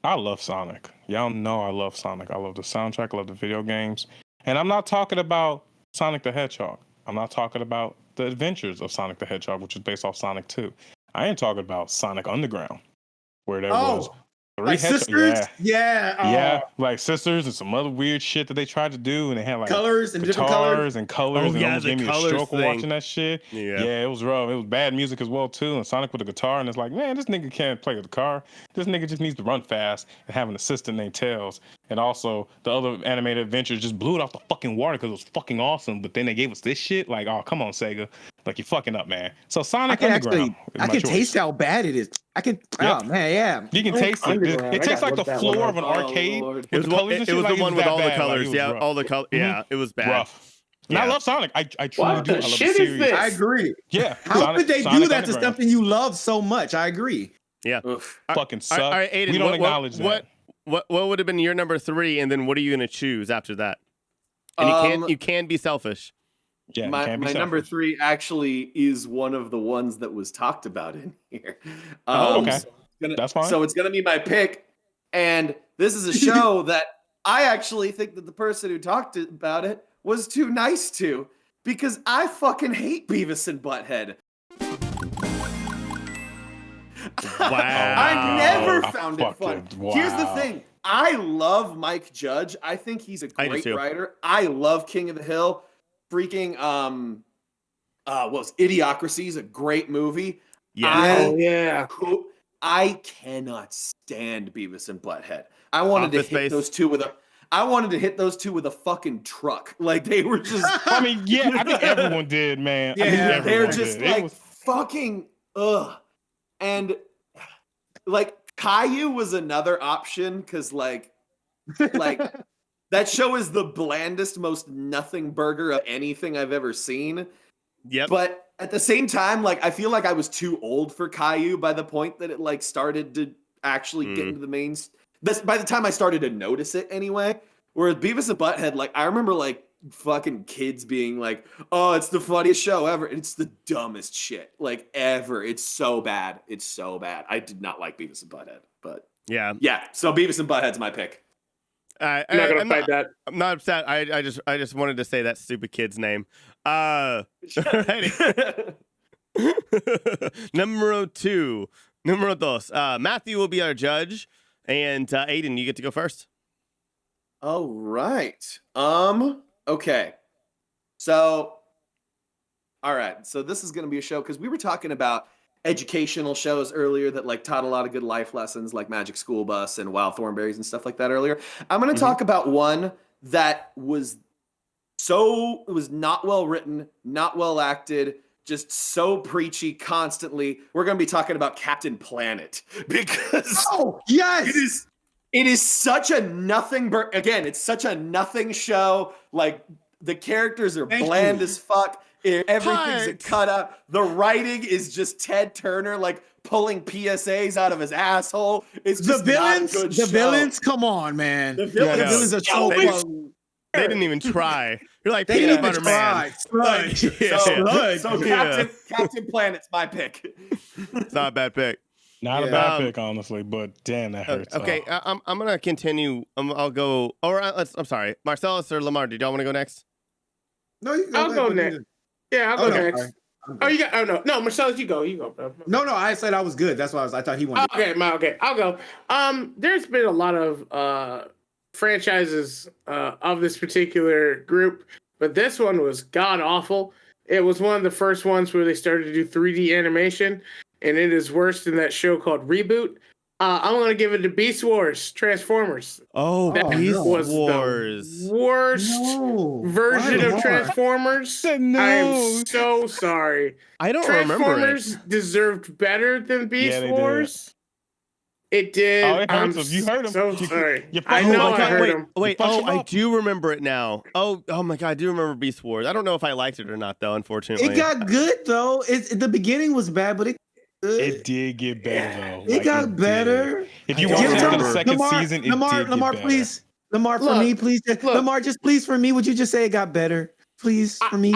I love Sonic. Y'all know I love Sonic. I love the soundtrack. I love the video games. And I'm not talking about Sonic the Hedgehog. I'm not talking about the adventures of Sonic the Hedgehog, which is based off Sonic 2. I ain't talking about Sonic Underground, where there was like sisters? Yeah, like sisters and some other weird shit that they tried to do, and they had like colors and different colors and colors. Oh, and almost gave me a stroke watching that shit. Yeah, it was rough. It was bad music as well too. And Sonic with a guitar, and it's like, man, this nigga can't play the guitar. This nigga just needs to run fast and have an assistant named Tails. And also the other animated adventures just blew it off the fucking water because it was fucking awesome. But then they gave us this shit. Like, oh, come on, Sega. Like, you're fucking up, man. So Sonic Underground. I can taste how bad it is. Oh man, yeah. You can taste it. It tastes like the floor of an arcade. It was the one with all the colors. Yeah, all the colors. Yeah, it was bad. Rough. And I love Sonic. I truly do. I love the series. I agree. Yeah. How could they do that to something you love so much? I agree. Yeah. Fucking suck. All right, Aiden, we don't acknowledge that. What would have been your number 3, and then what are you going to choose after that? And you can be selfish. Yeah, my number 3 actually is one of the ones that was talked about in here. Okay. So that's fine. So it's going to be my pick. And this is a show that I actually think that the person who talked about it was too nice to, because I fucking hate Beavis and Butthead. Wow. I never found it fun. Wow. Here's the thing. I love Mike Judge. I think he's a great writer. I love King of the Hill. Freaking Idiocracy is a great movie. Yeah. I cannot stand Beavis and Butthead. I wanted to hit those two with a fucking truck. Like, they were just I mean, yeah, I think everyone did, man. Yeah, they're just like fucking And like Caillou was another option because like that show is the blandest, most nothing burger of anything I've ever seen. Yep. But at the same time, like, I feel like I was too old for Caillou by the point that it like started to actually get into the mains. By the time I started to notice it anyway. Whereas Beavis and Butthead, like, I remember like fucking kids being like, "Oh, it's the funniest show ever." And it's the dumbest shit like ever. It's so bad. It's so bad. I did not like Beavis and Butthead, but yeah. So Beavis and Butthead's my pick. I'm not gonna fight that. I'm not upset. I just wanted to say that stupid kid's name. Number 2. Numero dos. Matthew will be our judge, and Aiden, you get to go first. All right. Okay. So, all right. So this is gonna be a show because we were talking about educational shows earlier that like taught a lot of good life lessons like Magic School Bus and Wild Thornberries and stuff like that earlier. I'm going to talk about one that was not well written, not well acted, just so preachy constantly. We're going to be talking about Captain Planet because it is such a nothing. It's such a nothing show. Like, the characters are bland as fuck. Everything's a cutout. The writing is just Ted Turner like pulling PSAs out of his asshole. It's just the villains. Not a good the show. villains, come on, man. The villains are so They didn't even try. You're like they peanut didn't butter man. So Captain Planet's my pick. It's not a bad pick. Not a bad pick, honestly, but damn, that hurts. Okay, I'm gonna continue. I'll go. I'm sorry, Marcelous or Lemar. Did y'all want to go next? No, you go. I'll go next. Yeah, I'll go next. Right. Oh, you got? No, Marcelous, you go, bro. No, I said I was good. That's why I thought he wanted. Okay, I'll go. There's been a lot of franchises of this particular group, but this one was god awful. It was one of the first ones where they started to do 3D animation, and it is worse than that show called Reboot. I'm going to give it to Beast Wars Transformers. That Beast was Wars. The worst version of Transformers. No. I am so sorry. I don't remember it. Transformers deserved better than Beast Wars. It did. Oh, it hurts him. You heard him. So sorry. I know I heard him. Wait. I do remember it now. Oh my god, I do remember Beast Wars. I don't know if I liked it or not, though. Unfortunately, it got good though. The beginning was bad, but It did get better though. It got better. If you watch the second season, it Lemar, did get Lemar, better. please. Lemar, for Look, me, please. Lemar, just please for me. Would you just say it got better? Please, for me.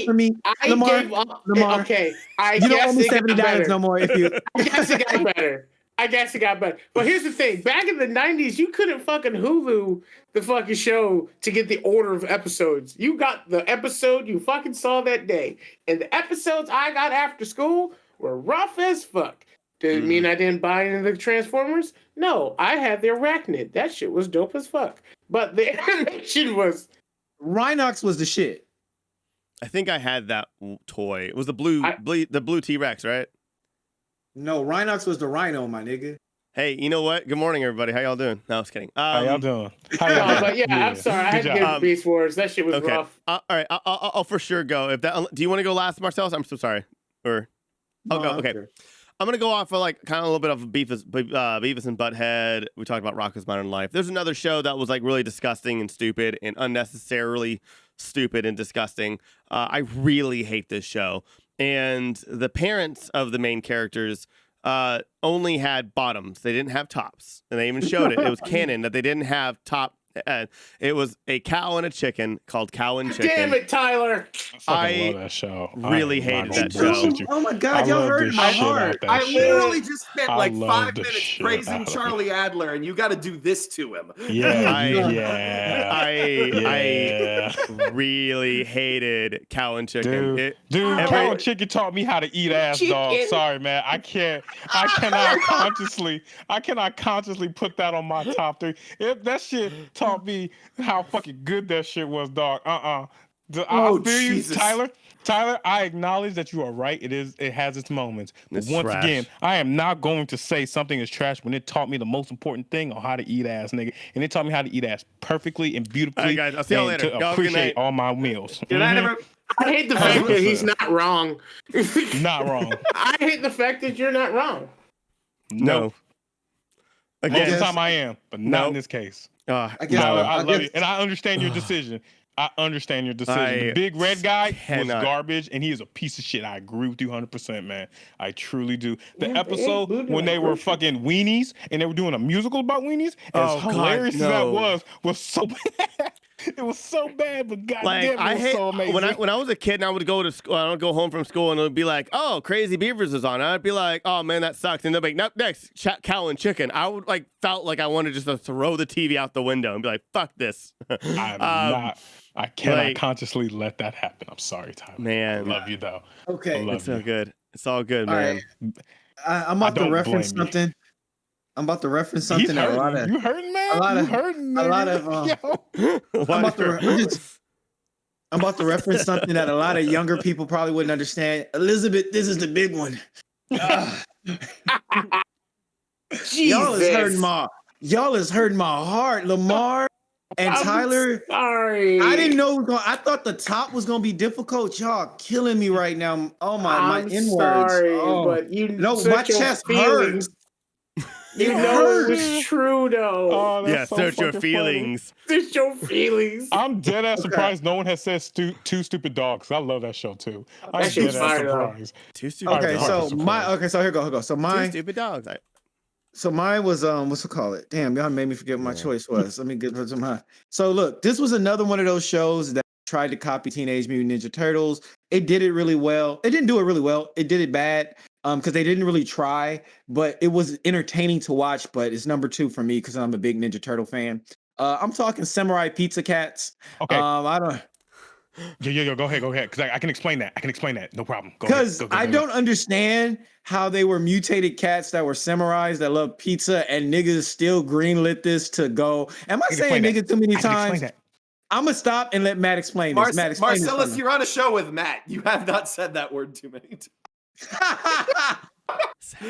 For me. I Lemar, gave up. Lemar. Okay, I You don't guess owe me it got $70 better. no more if you. I guess it got better. But here's the thing. Back in the 90s, you couldn't fucking Hulu the fucking show to get the order of episodes. You got the episode you fucking saw that day. And the episodes I got after school were rough as fuck. Did it mean I didn't buy any of the Transformers? No, I had the Arachnid. That shit was dope as fuck. But the animation was... Rhinox was the shit. I think I had that toy. It was the blue T-Rex, right? No, Rhinox was the Rhino, my nigga. Hey, you know what? Good morning, everybody. How y'all doing? No, I was kidding. How y'all doing? But yeah, I'm sorry. I had to give Beast Wars. That shit was rough. All right, I'll for sure go. If that, do you want to go last, Marcelous? I'm so sorry. Or I'll go. Okay. Sure. I'm gonna go off for like kind of a little bit of Beavis and Butthead. We talked about Rocko's Modern Life. There's another show that was like really disgusting and stupid and unnecessarily stupid and disgusting. I really hate this show. And the parents of the main characters only had bottoms. They didn't have tops. And they even showed it. It was canon that they didn't have top. It was a cow and a chicken called Cow and Chicken. Damn it, Tyler! I love that show. Really hated that show. show. Oh my God, y'all hurt my heart. I literally just spent like 5 love the minutes shit praising out of Charlie Adler, and you got to do this to him. I really hated Cow and Chicken. Dude, Cow and Chicken taught me how to eat ass, dog. Sorry, man. I cannot consciously put that on my top 3. If that shit taught me how fucking good that shit was, dog. I feel you, Tyler. Tyler, I acknowledge that you are right. It has its moments. But once again, I am not going to say something is trash when it taught me the most important thing on how to eat ass, nigga. And it taught me how to eat ass perfectly and beautifully. All right, guys, I'll see y'all later. To appreciate all my meals. I hate the fact that he's not wrong. Not wrong. I hate the fact that you're not wrong. No. Most of the time I am, but not in this case. I love you. And I understand your decision. The big red guy was garbage, and he is a piece of shit. I agree with you 100%, man. I truly do. The episode when they were fucking weenies, and they were doing a musical about weenies, as hilarious as that was so bad. It was so bad, but goddamn, it was so amazing. When I was a kid and I would go to school, I would go home from school and it would be like, "Oh, Crazy Beavers is on." I'd be like, "Oh man, that sucks." And they'll be like, "Nope, next, Cow and Chicken." I would felt like I wanted just to throw the TV out the window and be like, "Fuck this." I cannot consciously let that happen. I'm sorry, Tyler. Man, I love you though. Okay, it's so good. It's all good, man. Right. I'm about to reference something. I'm about to reference something that a lot of you hurting, man. I'm about to reference something that a lot of younger people probably wouldn't understand. Elizabeth, this is the big one. Y'all is hurting my heart, Lemar and Tyler. Sorry, I didn't know. I thought the top was gonna be difficult. Y'all killing me right now. Oh my inwards. Sorry, but my chest hurts. You know it was true though. Oh, yeah, search your feelings. Search your feelings. I'm dead ass surprised no one has said Two Stupid Dogs. I love that show too. I'm dead ass surprised. Two Stupid Dogs. So here go. So Two Stupid Dogs. So mine was what's it called? Damn, y'all made me forget what my choice was. Let me get to mine. So look, this was another one of those shows that tried to copy Teenage Mutant Ninja Turtles. It did it really well. It didn't do it really well. It did it bad. Because they didn't really try, but it was entertaining to watch. But it's number 2 for me because I'm a big Ninja Turtle fan. I'm talking Samurai Pizza Cats. Okay. I don't. Go ahead. Because I can explain that. No problem. Because I don't understand how they were mutated cats that were samurais that love pizza, and niggas still greenlit this to go. Am I saying nigga too many times? I'm gonna stop and let Matt explain this. Matt, explain Marcelous, you're on a show with Matt. You have not said that word too many times.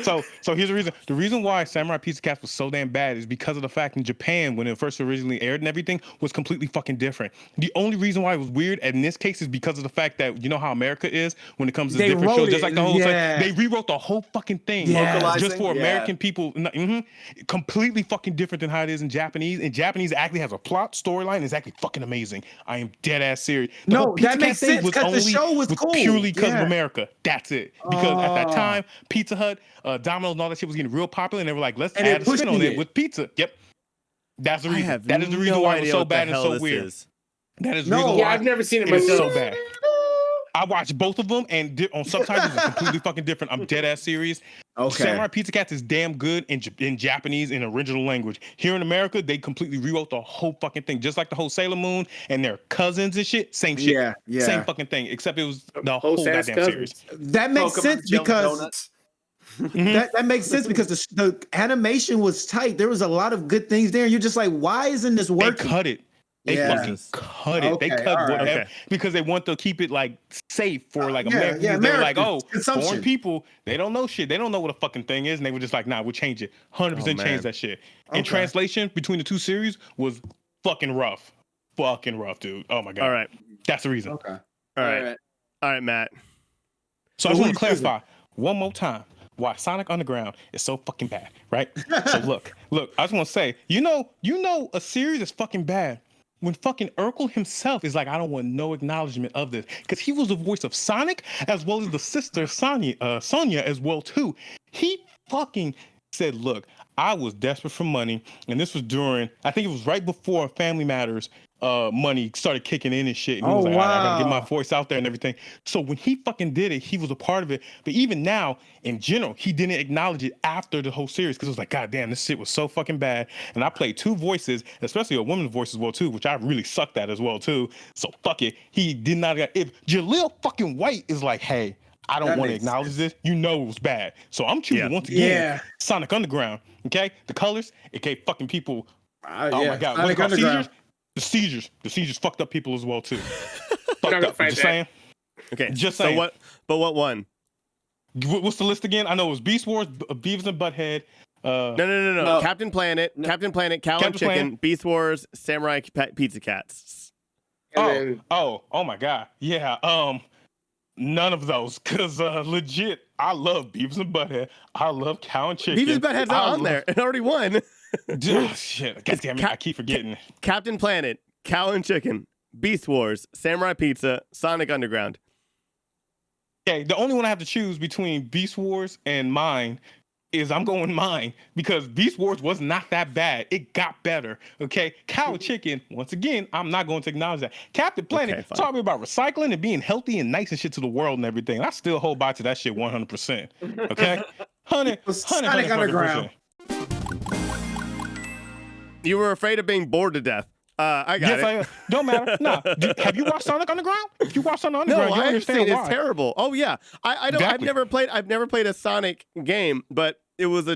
So here's the reason. The reason why Samurai Pizza Cats was so damn bad is because of the fact in Japan, when it first originally aired and everything, was completely fucking different. The only reason why it was weird in this case is because of the fact that you know how America is when it comes to different shows. Just like the whole thing, they rewrote the whole fucking thing just for American people. Completely fucking different than how it is in Japanese. In Japanese, it actually has a plot, storyline. It's actually fucking amazing. I am dead ass serious. The whole Pizza that makes sense because the show was cool. Purely because of America. That's it. Because at that time, pizza Pizza Hut, Domino's, and all that shit was getting real popular, and they were like, let's And add a they're spin on pushing it with pizza. Yep. That's the I reason. have That is the reason no why it was idea so what the bad and hell so this weird. is. That is the No. reason Yeah, why I've never seen it it's myself. so bad. I watched both of them, and on subtitles it's completely fucking different. I'm dead ass serious. Okay. Samurai Pizza Cats is damn good in Japanese in original language. Here in America, they completely rewrote the whole fucking thing, just like the whole Sailor Moon and their cousins and shit. Same shit. Yeah. Same fucking thing, except it was the Whole whole ass goddamn series. That makes Pokemon sense Jelly because Donuts. that makes sense because the animation was tight. There was a lot of good things there. And you're just like, why isn't this They working? cut it. They Yeah. fucking cut it. Okay, They cut all right. whatever Okay. because they want to keep it like safe for like Yeah, Americans. yeah, They were like, Americans, oh, consumption. foreign people, they don't know shit. They don't know what a fucking thing is, and they were just like, nah, we'll change it. 100% Oh, man. change that shit. And Okay. translation between the two series was fucking rough. Fucking rough, dude. Oh my god. All right. That's the reason. Okay. All right. All right, Matt. So I Well, just want who to you choosing? clarify one more time why Sonic Underground is so fucking bad, right? So look, I just want to say, you know, a series is fucking bad when fucking Urkel himself is like, I don't want no acknowledgement of this, because he was the voice of Sonic as well as the sister Sonya as well too. He fucking said, look, I was desperate for money, and this was during, I think it was right before Family Matters money started kicking in and shit. And he was like, all right, I gotta get my voice out there and everything. So when he fucking did it, he was a part of it. But even now, in general, he didn't acknowledge it after the whole series because it was like, God damn, this shit was so fucking bad. And I played two voices, especially a woman's voice as well too, which I really sucked at as well too. So fuck it. He did not. If Jaleel fucking White is like, hey, I don't That want to makes acknowledge this, you know it was bad. So I'm choosing once again Yeah. Sonic Underground. Okay, the colors, it gave fucking people. Oh yeah. my god, Sonic what's it called? Underground. Seizures. The seizures fucked up people as well too. Fucked gonna up. fight Just that. saying. Okay. Just so saying. what? But what one? What's the list again? I know it was Beast Wars, Beavis and Butthead. No. No. Captain Planet, No. Captain Planet, Cow and Captain Chicken, Planet. Beast Wars, Samurai Pizza Cats. And then- Oh my god. Yeah. None of those, cause legit, I love Beavis and Butthead. I love Cow and Chicken. Beavis and Butthead's not on there. It already won. Oh, shit. God damn it. I keep forgetting. Captain Planet, Cow and Chicken, Beast Wars, Samurai Pizza, Sonic Underground. Okay, the only one I have to choose between Beast Wars and mine is I'm going mine because Beast Wars was not that bad. It got better. Okay, Cow and Chicken. Once again, I'm not going to acknowledge that. Captain Planet Okay, fine. talking about recycling and being healthy and nice and shit to the world and everything. I still hold by to that shit 100%. Okay, 100. Sonic Underground. You were afraid of being bored to death. I got Yes, it. I am. Don't matter. Nah. Have you watched Sonic Underground? If you watch Sonic No, Underground, you I understand understand. why. It's terrible. Oh yeah, I don't. Exactly. I've never played a Sonic game, but it was a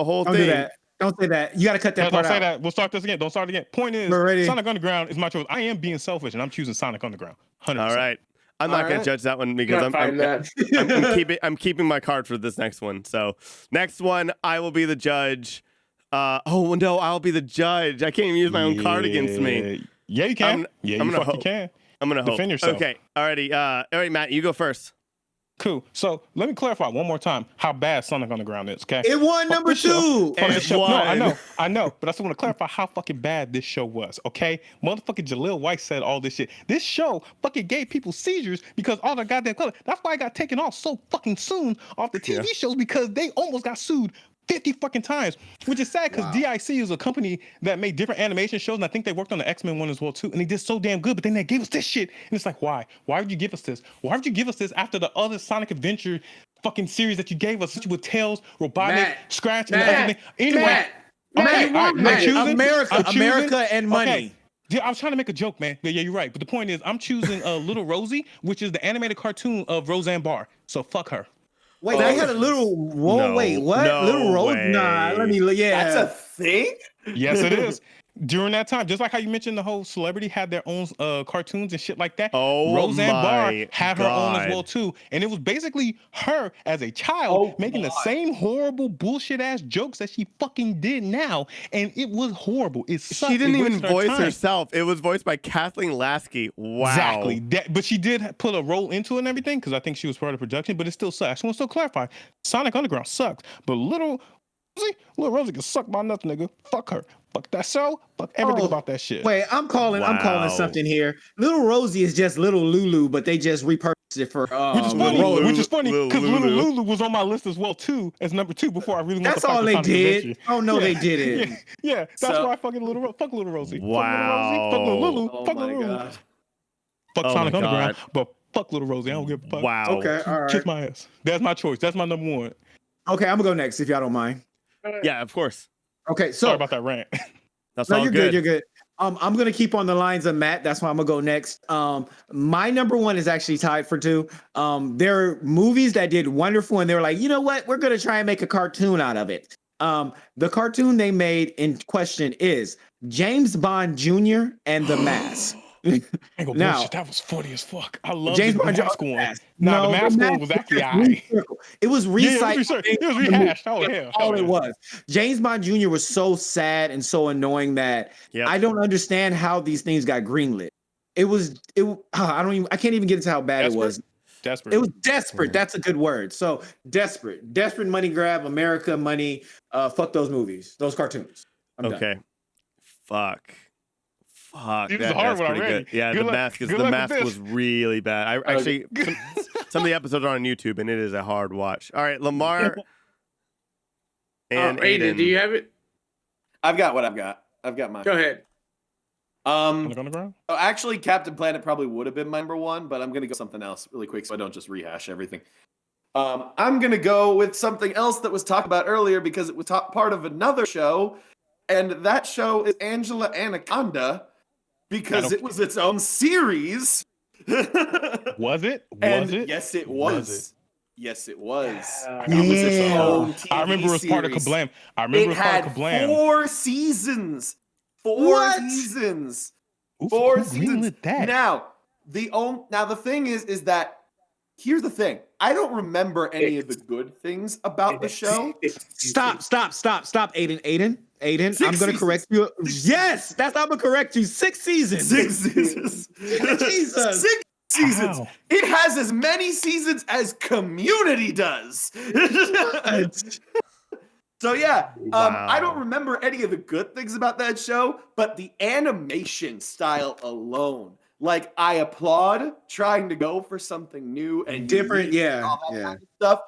whole Don't thing. do that. Don't say that. You got to cut that No, part don't say out. that. We'll start this again. Don't start again. Point is, We're ready. Sonic Underground is my choice. I am being selfish, and I'm choosing Sonic Underground. 100%. All right, I'm not All going to right. judge that one because Not fighting that. I'm keeping my card for this next one. So next one, I will be the judge. Oh no, I'll be the judge. I can't even use my own card against me. Yeah, you can. You gonna fucking hope. can. I'm gonna Defend hope. yourself. Okay, alrighty. All right, Matt, you go first. Cool. So let me clarify one more time how bad Sonic Underground is. Okay. It won Fuck number this show. 2. Fuck It this show. No, won. I know, but I still want to clarify how fucking bad this show was. Okay, motherfucking Jaleel White said all this shit. This show fucking gave people seizures because all their goddamn color. That's why I got taken off so fucking soon off the TV shows because they almost got sued 50 fucking times, which is sad because DIC is a company that made different animation shows, and I think they worked on the X-Men one as well too, and they did so damn good, but then they gave us this shit, and it's like, why? Why would you give us this? Why would you give us this after the other Sonic Adventure fucking series that you gave us, with Tails, Robotnik, Matt, Scratch, Matt, and everything? Anyway, Matt, okay, all right, Matt, I'm choosing, America and money. Okay. Yeah, I was trying to make a joke, man. Yeah, you're right. But the point is, I'm choosing Little Rosie, which is the animated cartoon of Roseanne Barr. So fuck her. Wait, they had a little. Whoa, No, wait, what? no Little Rose? way. Nah, let me. Yeah, That's a thing? Yes, it is. During that time, just like how you mentioned the whole celebrity had their own cartoons and shit like that. Oh Roseanne Barr my had her own as God. well too, and it was basically her as a child Oh making the my. same horrible bullshit ass jokes that she fucking did now, and it was horrible. It sucked. She didn't It even wasted our voice time. herself. It was voiced by Kathleen Lasky. Wow. Exactly. But she did put a role into it and everything because I think she was part of the production, but it still sucks. I want to still clarify. Sonic Underground sucks, but Little Rosie can suck my nuts, nigga. Fuck her. Fuck that show. Fuck everything about that shit. Wait, I'm calling Wow. something here. Little Rosie is just Little Lulu, but they just repurposed for Which is funny. Roller. Which is funny because Little Lulu. Lulu was on my list as well too, as number 2 before I really went That's to all they Sonic did. Adventure. Oh no, Yeah. they didn't. Yeah, that's So- why I fucking fuck Little Rosie. Wow. Fuck Little Rosie. Fuck Little Lulu. Oh Fuck my Little Lulu. god. Fuck Oh Sonic my Underground, God. but fuck Little Rosie. I don't give a fuck. Wow. Okay, all right. Kiss my ass. That's my choice. That's my number 1. Okay, I'm gonna go next if y'all don't mind. Yeah, of course. Okay, Sorry so about that rant. That's no, all you're good. You're good. I'm gonna keep on the lines of Matt. That's why I'm gonna go next. My number 1 is actually tied for 2. There are movies that did wonderful, and they were like, you know what? We're gonna try and make a cartoon out of it. The cartoon they made in question is James Bond Jr. and the Mask. I ain't gonna Now- bullshit. That was funny as fuck. I love James the Bond mask Jr. one. Nah, the mask one was actually It was recycled. It was rehashed. Oh hell, All hell it yeah. was. James Bond Jr. was so sad and so annoying that Yep. I don't understand how these things got greenlit. I can't even get into how bad it was. Desperate. It was desperate. That's a good word. So desperate money grab, America money. Fuck those movies, those cartoons. I'm done. Okay. Fuck. This is a hard That's one pretty already. good. Yeah, Good the luck- mask good luck with this. was really bad. I actually some of the episodes are on YouTube and it is a hard watch. All right, Lemar and Aiden, do you have it? I've got what I've got. I've got mine. Go ahead. Look on the ground. Actually, Captain Planet probably would have been my number 1, but I'm gonna go something else really quick so I don't just rehash everything. I'm gonna go with something else that was talked about earlier because it was part of another show, and that show is Angela Anaconda because it was its own series. Was it? And Was it? yes, it Was was. Yes, it was. Yeah. It was its Yeah. own TV I remember it was part of series. Kablam. I remember it was part of had Kablam. 4 seasons. 4 What? seasons. Ooh, 4 who seasons. greenlit that? Now the thing is that here's the thing. I don't remember any of the good things about the show. Stop, Aiden. Aiden, 6 I'm gonna seasons. correct you. Yes, that's I'm gonna correct you. 6 seasons. 6 seasons. Jesus. 6 seasons. Wow. It has as many seasons as Community does. So yeah, I don't remember any of the good things about that show, but the animation style alone, like I applaud trying to go for something new and Different, unique and yeah, all that yeah. kind of stuff.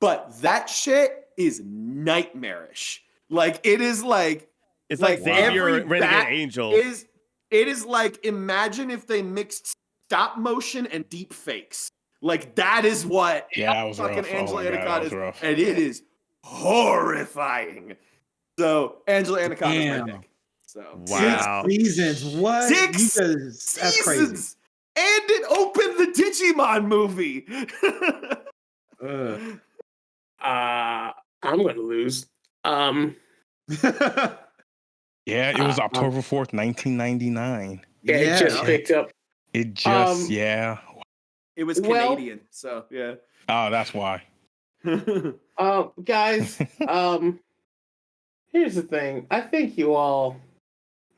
But that shit is nightmarish. Like it is like It's like Xavier every Renegade bat Angel. It is like imagine if they mixed stop motion and deep fakes. Like that is what Yeah, that was fucking rough. Oh Angela my God, that Anaconda was is, rough. and it is horrifying. So Angela Anaconda is my Damn. pick. So Wow. 6 seasons. What? 6 That's crazy. seasons, and it opened the Digimon movie. Ugh. I'm gonna lose. Yeah, it was October 4th, 1999. Yeah, it just picked up. It just, It was Well- Canadian, so yeah. Oh, that's why. Guys, here's the thing. I think you all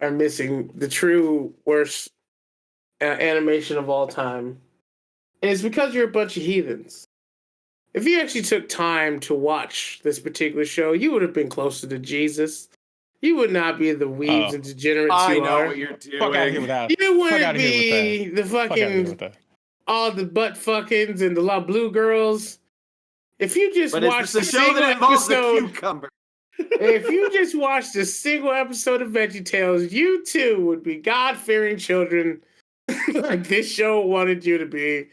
are missing the true worst animation of all time. And it's because you're a bunch of heathens. If you actually took time to watch this particular show, you would have been closer to Jesus. You would not be the weebs and degenerates I you know are. what you're doing. Fuck out of here with that. You Fuck wouldn't outta here with be the Fuck outta here fucking with that. all the butt fuckings and the La Blue girls. If you just But watched it's a the show single that involves a episode, cucumber. if you just watched a single episode of VeggieTales, you too would be God-fearing children like this show wanted you to be.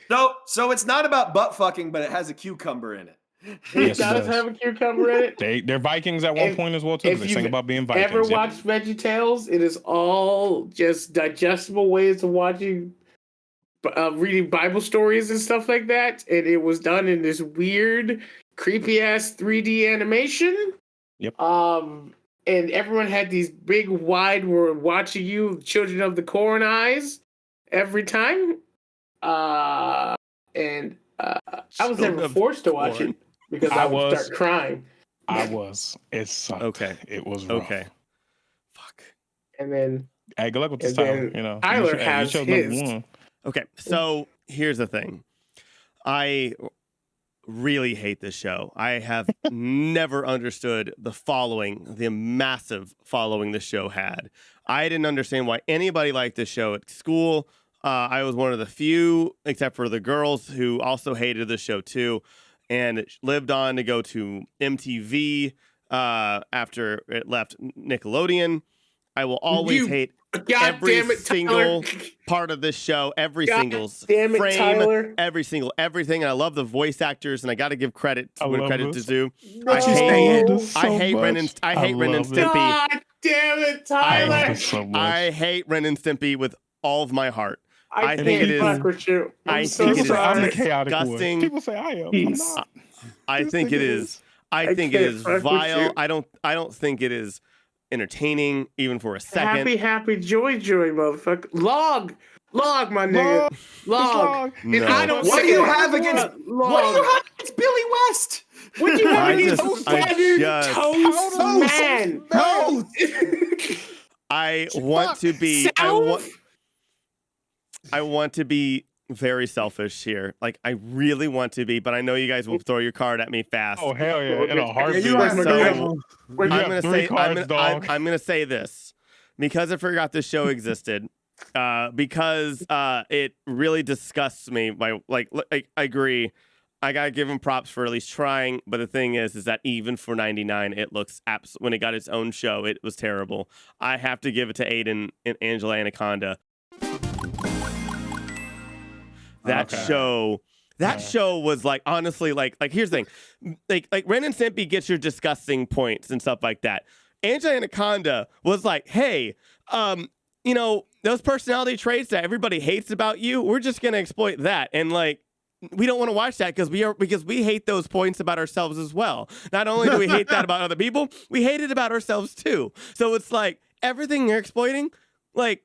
So it's not about butt fucking, but it has a cucumber in it. It Yes, it does does. have a cucumber in it. They're Vikings at one If- point as well too. if They you've sing about being Vikings. Ever Yep. watched VeggieTales? It is all just digestible ways of watching, reading Bible stories and stuff like that. And it was done in this weird, creepy ass 3D animation. Yep. And everyone had these big, wide, were watching you, children of the corn eyes, every time. I was Children never of forced to watch corn. it because I I would was. start crying. I was. It sucked. Okay. It was rough. Okay. Fuck. And then Hey, good luck with this And title. then You know, Tyler you has chose his. number 1. Okay, so here's the thing. I really hate this show. I have never understood the massive following the show had. I didn't understand why anybody liked this show at school. I was one of the few, except for the girls, who also hated the show too, and it lived on to go to MTV after it left Nickelodeon. I will always hate every single part of this show, every single frame, everything. And I love the voice actors, and I got to give credit when credit is due. I hate Ren and Stimpy. God damn it, Tyler! I hate Ren and Stimpy with all of my heart. I think it is. I think it is disgusting. People say I am. I'm not. I think it is. I think it is vile. I don't think it is entertaining even for a second. Happy, joy, motherfucker. Log, my nigga. Log. No. And I don't. What do you have against? Log. What do you have against Billy West? What do you have against toast man? I want to be. I want to be very selfish here. Like, I really want to be, but I know you guys will throw your card at me fast. Oh hell yeah! In a heartbeat. I'm gonna say this because I forgot this show existed. Because it really disgusts me. I agree. I gotta give him props for at least trying. But the thing is that even for '99, it looks when it got its own show, it was terrible. I have to give it to Adin and Angela Anaconda. That show was like, honestly, like here's the thing, like Ren and Stimpy gets your disgusting points and stuff like that. Angela Anaconda was like, hey, those personality traits that everybody hates about you, we're just gonna exploit that, and like, we don't want to watch that because we hate those points about ourselves as well. Not only do we hate that about other people, we hate it about ourselves too. So it's like everything you're exploiting, like,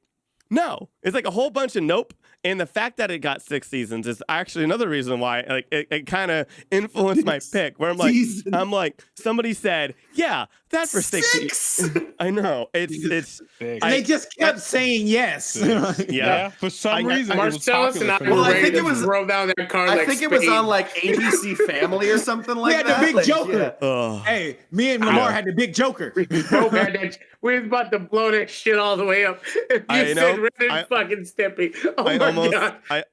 no, it's like a whole bunch of nope. And the fact that it got 6 seasons is actually another reason why, like, it kind of influenced my pick. Where I'm like, somebody said, yeah, that for 6. I know it's. And they just kept saying yes. Yeah. For some reason, Marcelous and I throw down that card. I think it was on like ABC Family or something like that. We had the big Joker. Yeah. Hey, me and Lemar had the big Joker. We was about to blow that shit all the way up. You said Ren and fucking Stimpy.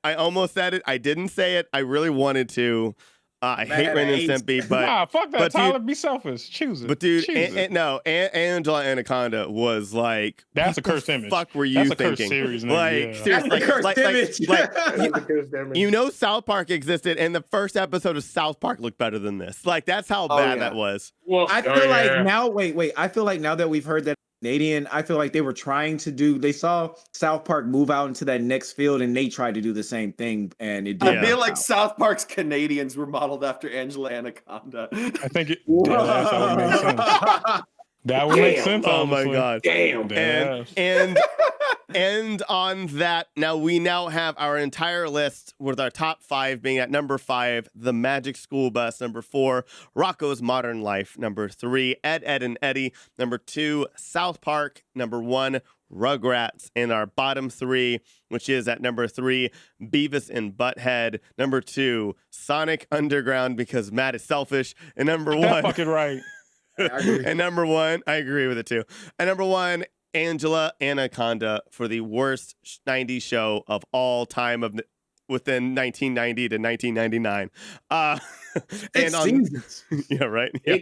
I almost said it. I didn't say it. I really wanted to. I hate Ren and Stimpy, but fuck that. Tyler, be selfish. Choose it. But dude, Angela Anaconda was like, that's a cursed image. Fuck, were you that's thinking? A cursed series, like, seriously, South Park existed, and the first episode of South Park looked better than this. Like, that's how bad that was. Well, I feel like now. Wait. I feel like now that we've heard that Canadian, I feel like they were trying to do. They saw South Park move out into that next field, and they tried to do the same thing, and it didn't. I feel like South Park's Canadians were modeled after Angela Anaconda. I think it. That would make sense. That would make sense. Oh my god! Damn. And on that, we now have our entire list with our top 5 being at number 5, The Magic School Bus, number 4, Rocko's Modern Life, number 3, Ed, Edd and Eddy, number 2, South Park, number 1, Rugrats, and our bottom 3, which is at number 3, Beavis and Butthead, number 2, Sonic Underground because Matt is selfish, and number 1. That's fucking right. And number 1, I agree with it too. And number 1, Angela Anaconda for the worst 90s show of all time within 1990 to 1999. Yeah, right. Yeah.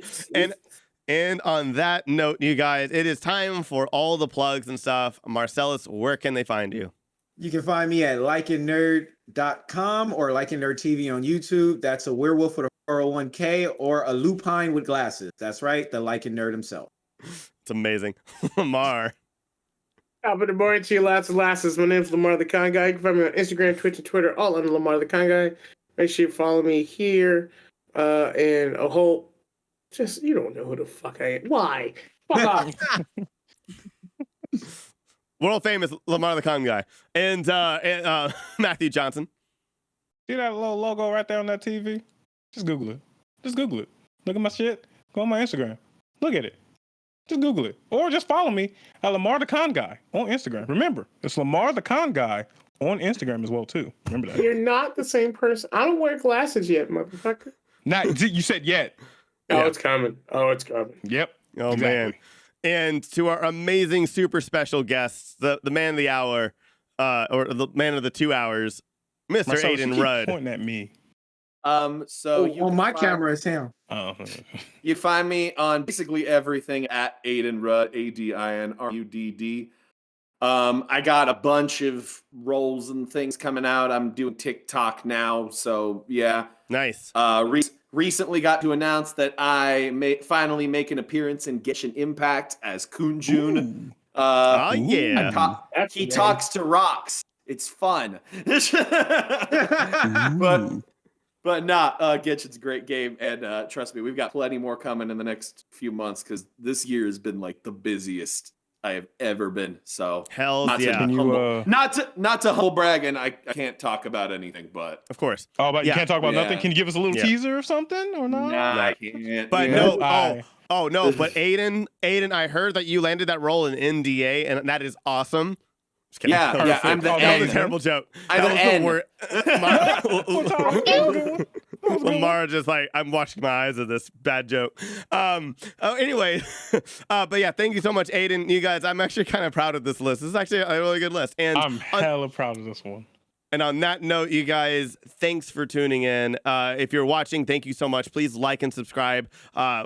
And on that note, you guys, it is time for all the plugs and stuff. Marcelous, where can they find you? You can find me at LycanNerd.com or LycanNerdTV on YouTube. That's a werewolf with a 401k or a lupine with glasses. That's right, the Lycan Nerd himself. It's amazing. Lemar. Top of the morning to you, lots of lasses. My name's LemartheConGuy. You can find me on Instagram, Twitch, and Twitter, all under LemartheConGuy. Make sure you follow me here. And a whole... Just, you don't know who the fuck I am. Why? Fuck off. World famous LemartheConGuy. And Matthew Johnson. See that little logo right there on that TV? Just Google it. Look at my shit. Go on my Instagram. Look at it. Just Google it. Or just follow me at LemartheConGuy on Instagram. Remember, it's LemartheConGuy on Instagram as well, too. Remember that. You're not the same person. I don't wear glasses yet, motherfucker. You said yet. It's coming. Yep. Oh, exactly. Man. And to our amazing, super special guests, the man of the hour, or the man of the 2 hours, Mr. Marcelous, you Adin keep Rudd. pointing at me. So you on can my find- camera is him. Oh. You find me on basically everything at Adin Rudd, ADINRUDD. I got a bunch of roles and things coming out. I'm doing TikTok now, so yeah. Nice. Recently got to announce that I may finally make an appearance in Genshin Impact as Kunjun. Oh yeah. He talks to rocks. It's fun. But Genshin's a great game, and trust me, we've got plenty more coming in the next few months because this year has been like the busiest I have ever been. So Hell not yeah. not to humble brag, and I can't talk about anything, but Of course. Oh, but you can't talk about Yeah. nothing. Can you give us a little teaser or something, or not? nah, I can't. But Yeah. no. But Adin, I heard that you landed that role in NDA, and that is awesome. Just kidding. Yeah, That was I'm the that was N. a terrible joke. I'm That the was N. the word. Lemar just like, I'm washing my eyes of this bad joke. Anyway, but yeah, thank you so much, Adin. You guys, I'm actually kind of proud of this list. This is actually a really good list. And I'm hella proud of this one. And on that note, you guys, thanks for tuning in. If you're watching, thank you so much. Please like and subscribe.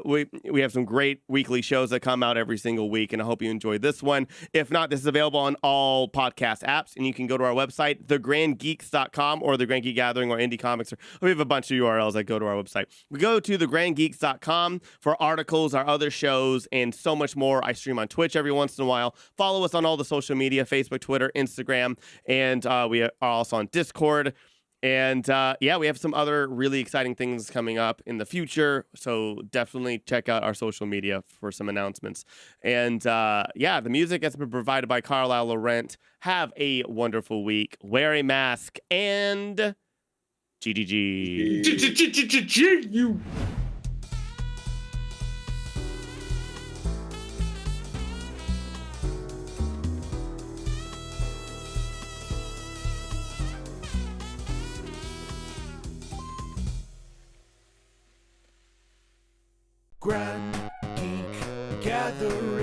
We have some great weekly shows that come out every single week, and I hope you enjoyed this one. If not, this is available on all podcast apps, and you can go to our website, thegrandgeeks.com, or The Grand Geek Gathering, or Indie Comics. We have a bunch of URLs that go to our website. We go to thegrandgeeks.com for articles, our other shows, and so much more. I stream on Twitch every once in a while. Follow us on all the social media, Facebook, Twitter, Instagram, and we are also on Discord. And we have some other really exciting things coming up in the future, so definitely check out our social media for some announcements. And the music has been provided by Carlisle Laurent. Have a wonderful week. Wear a mask, and GGG. You. Grand Geek Gathering.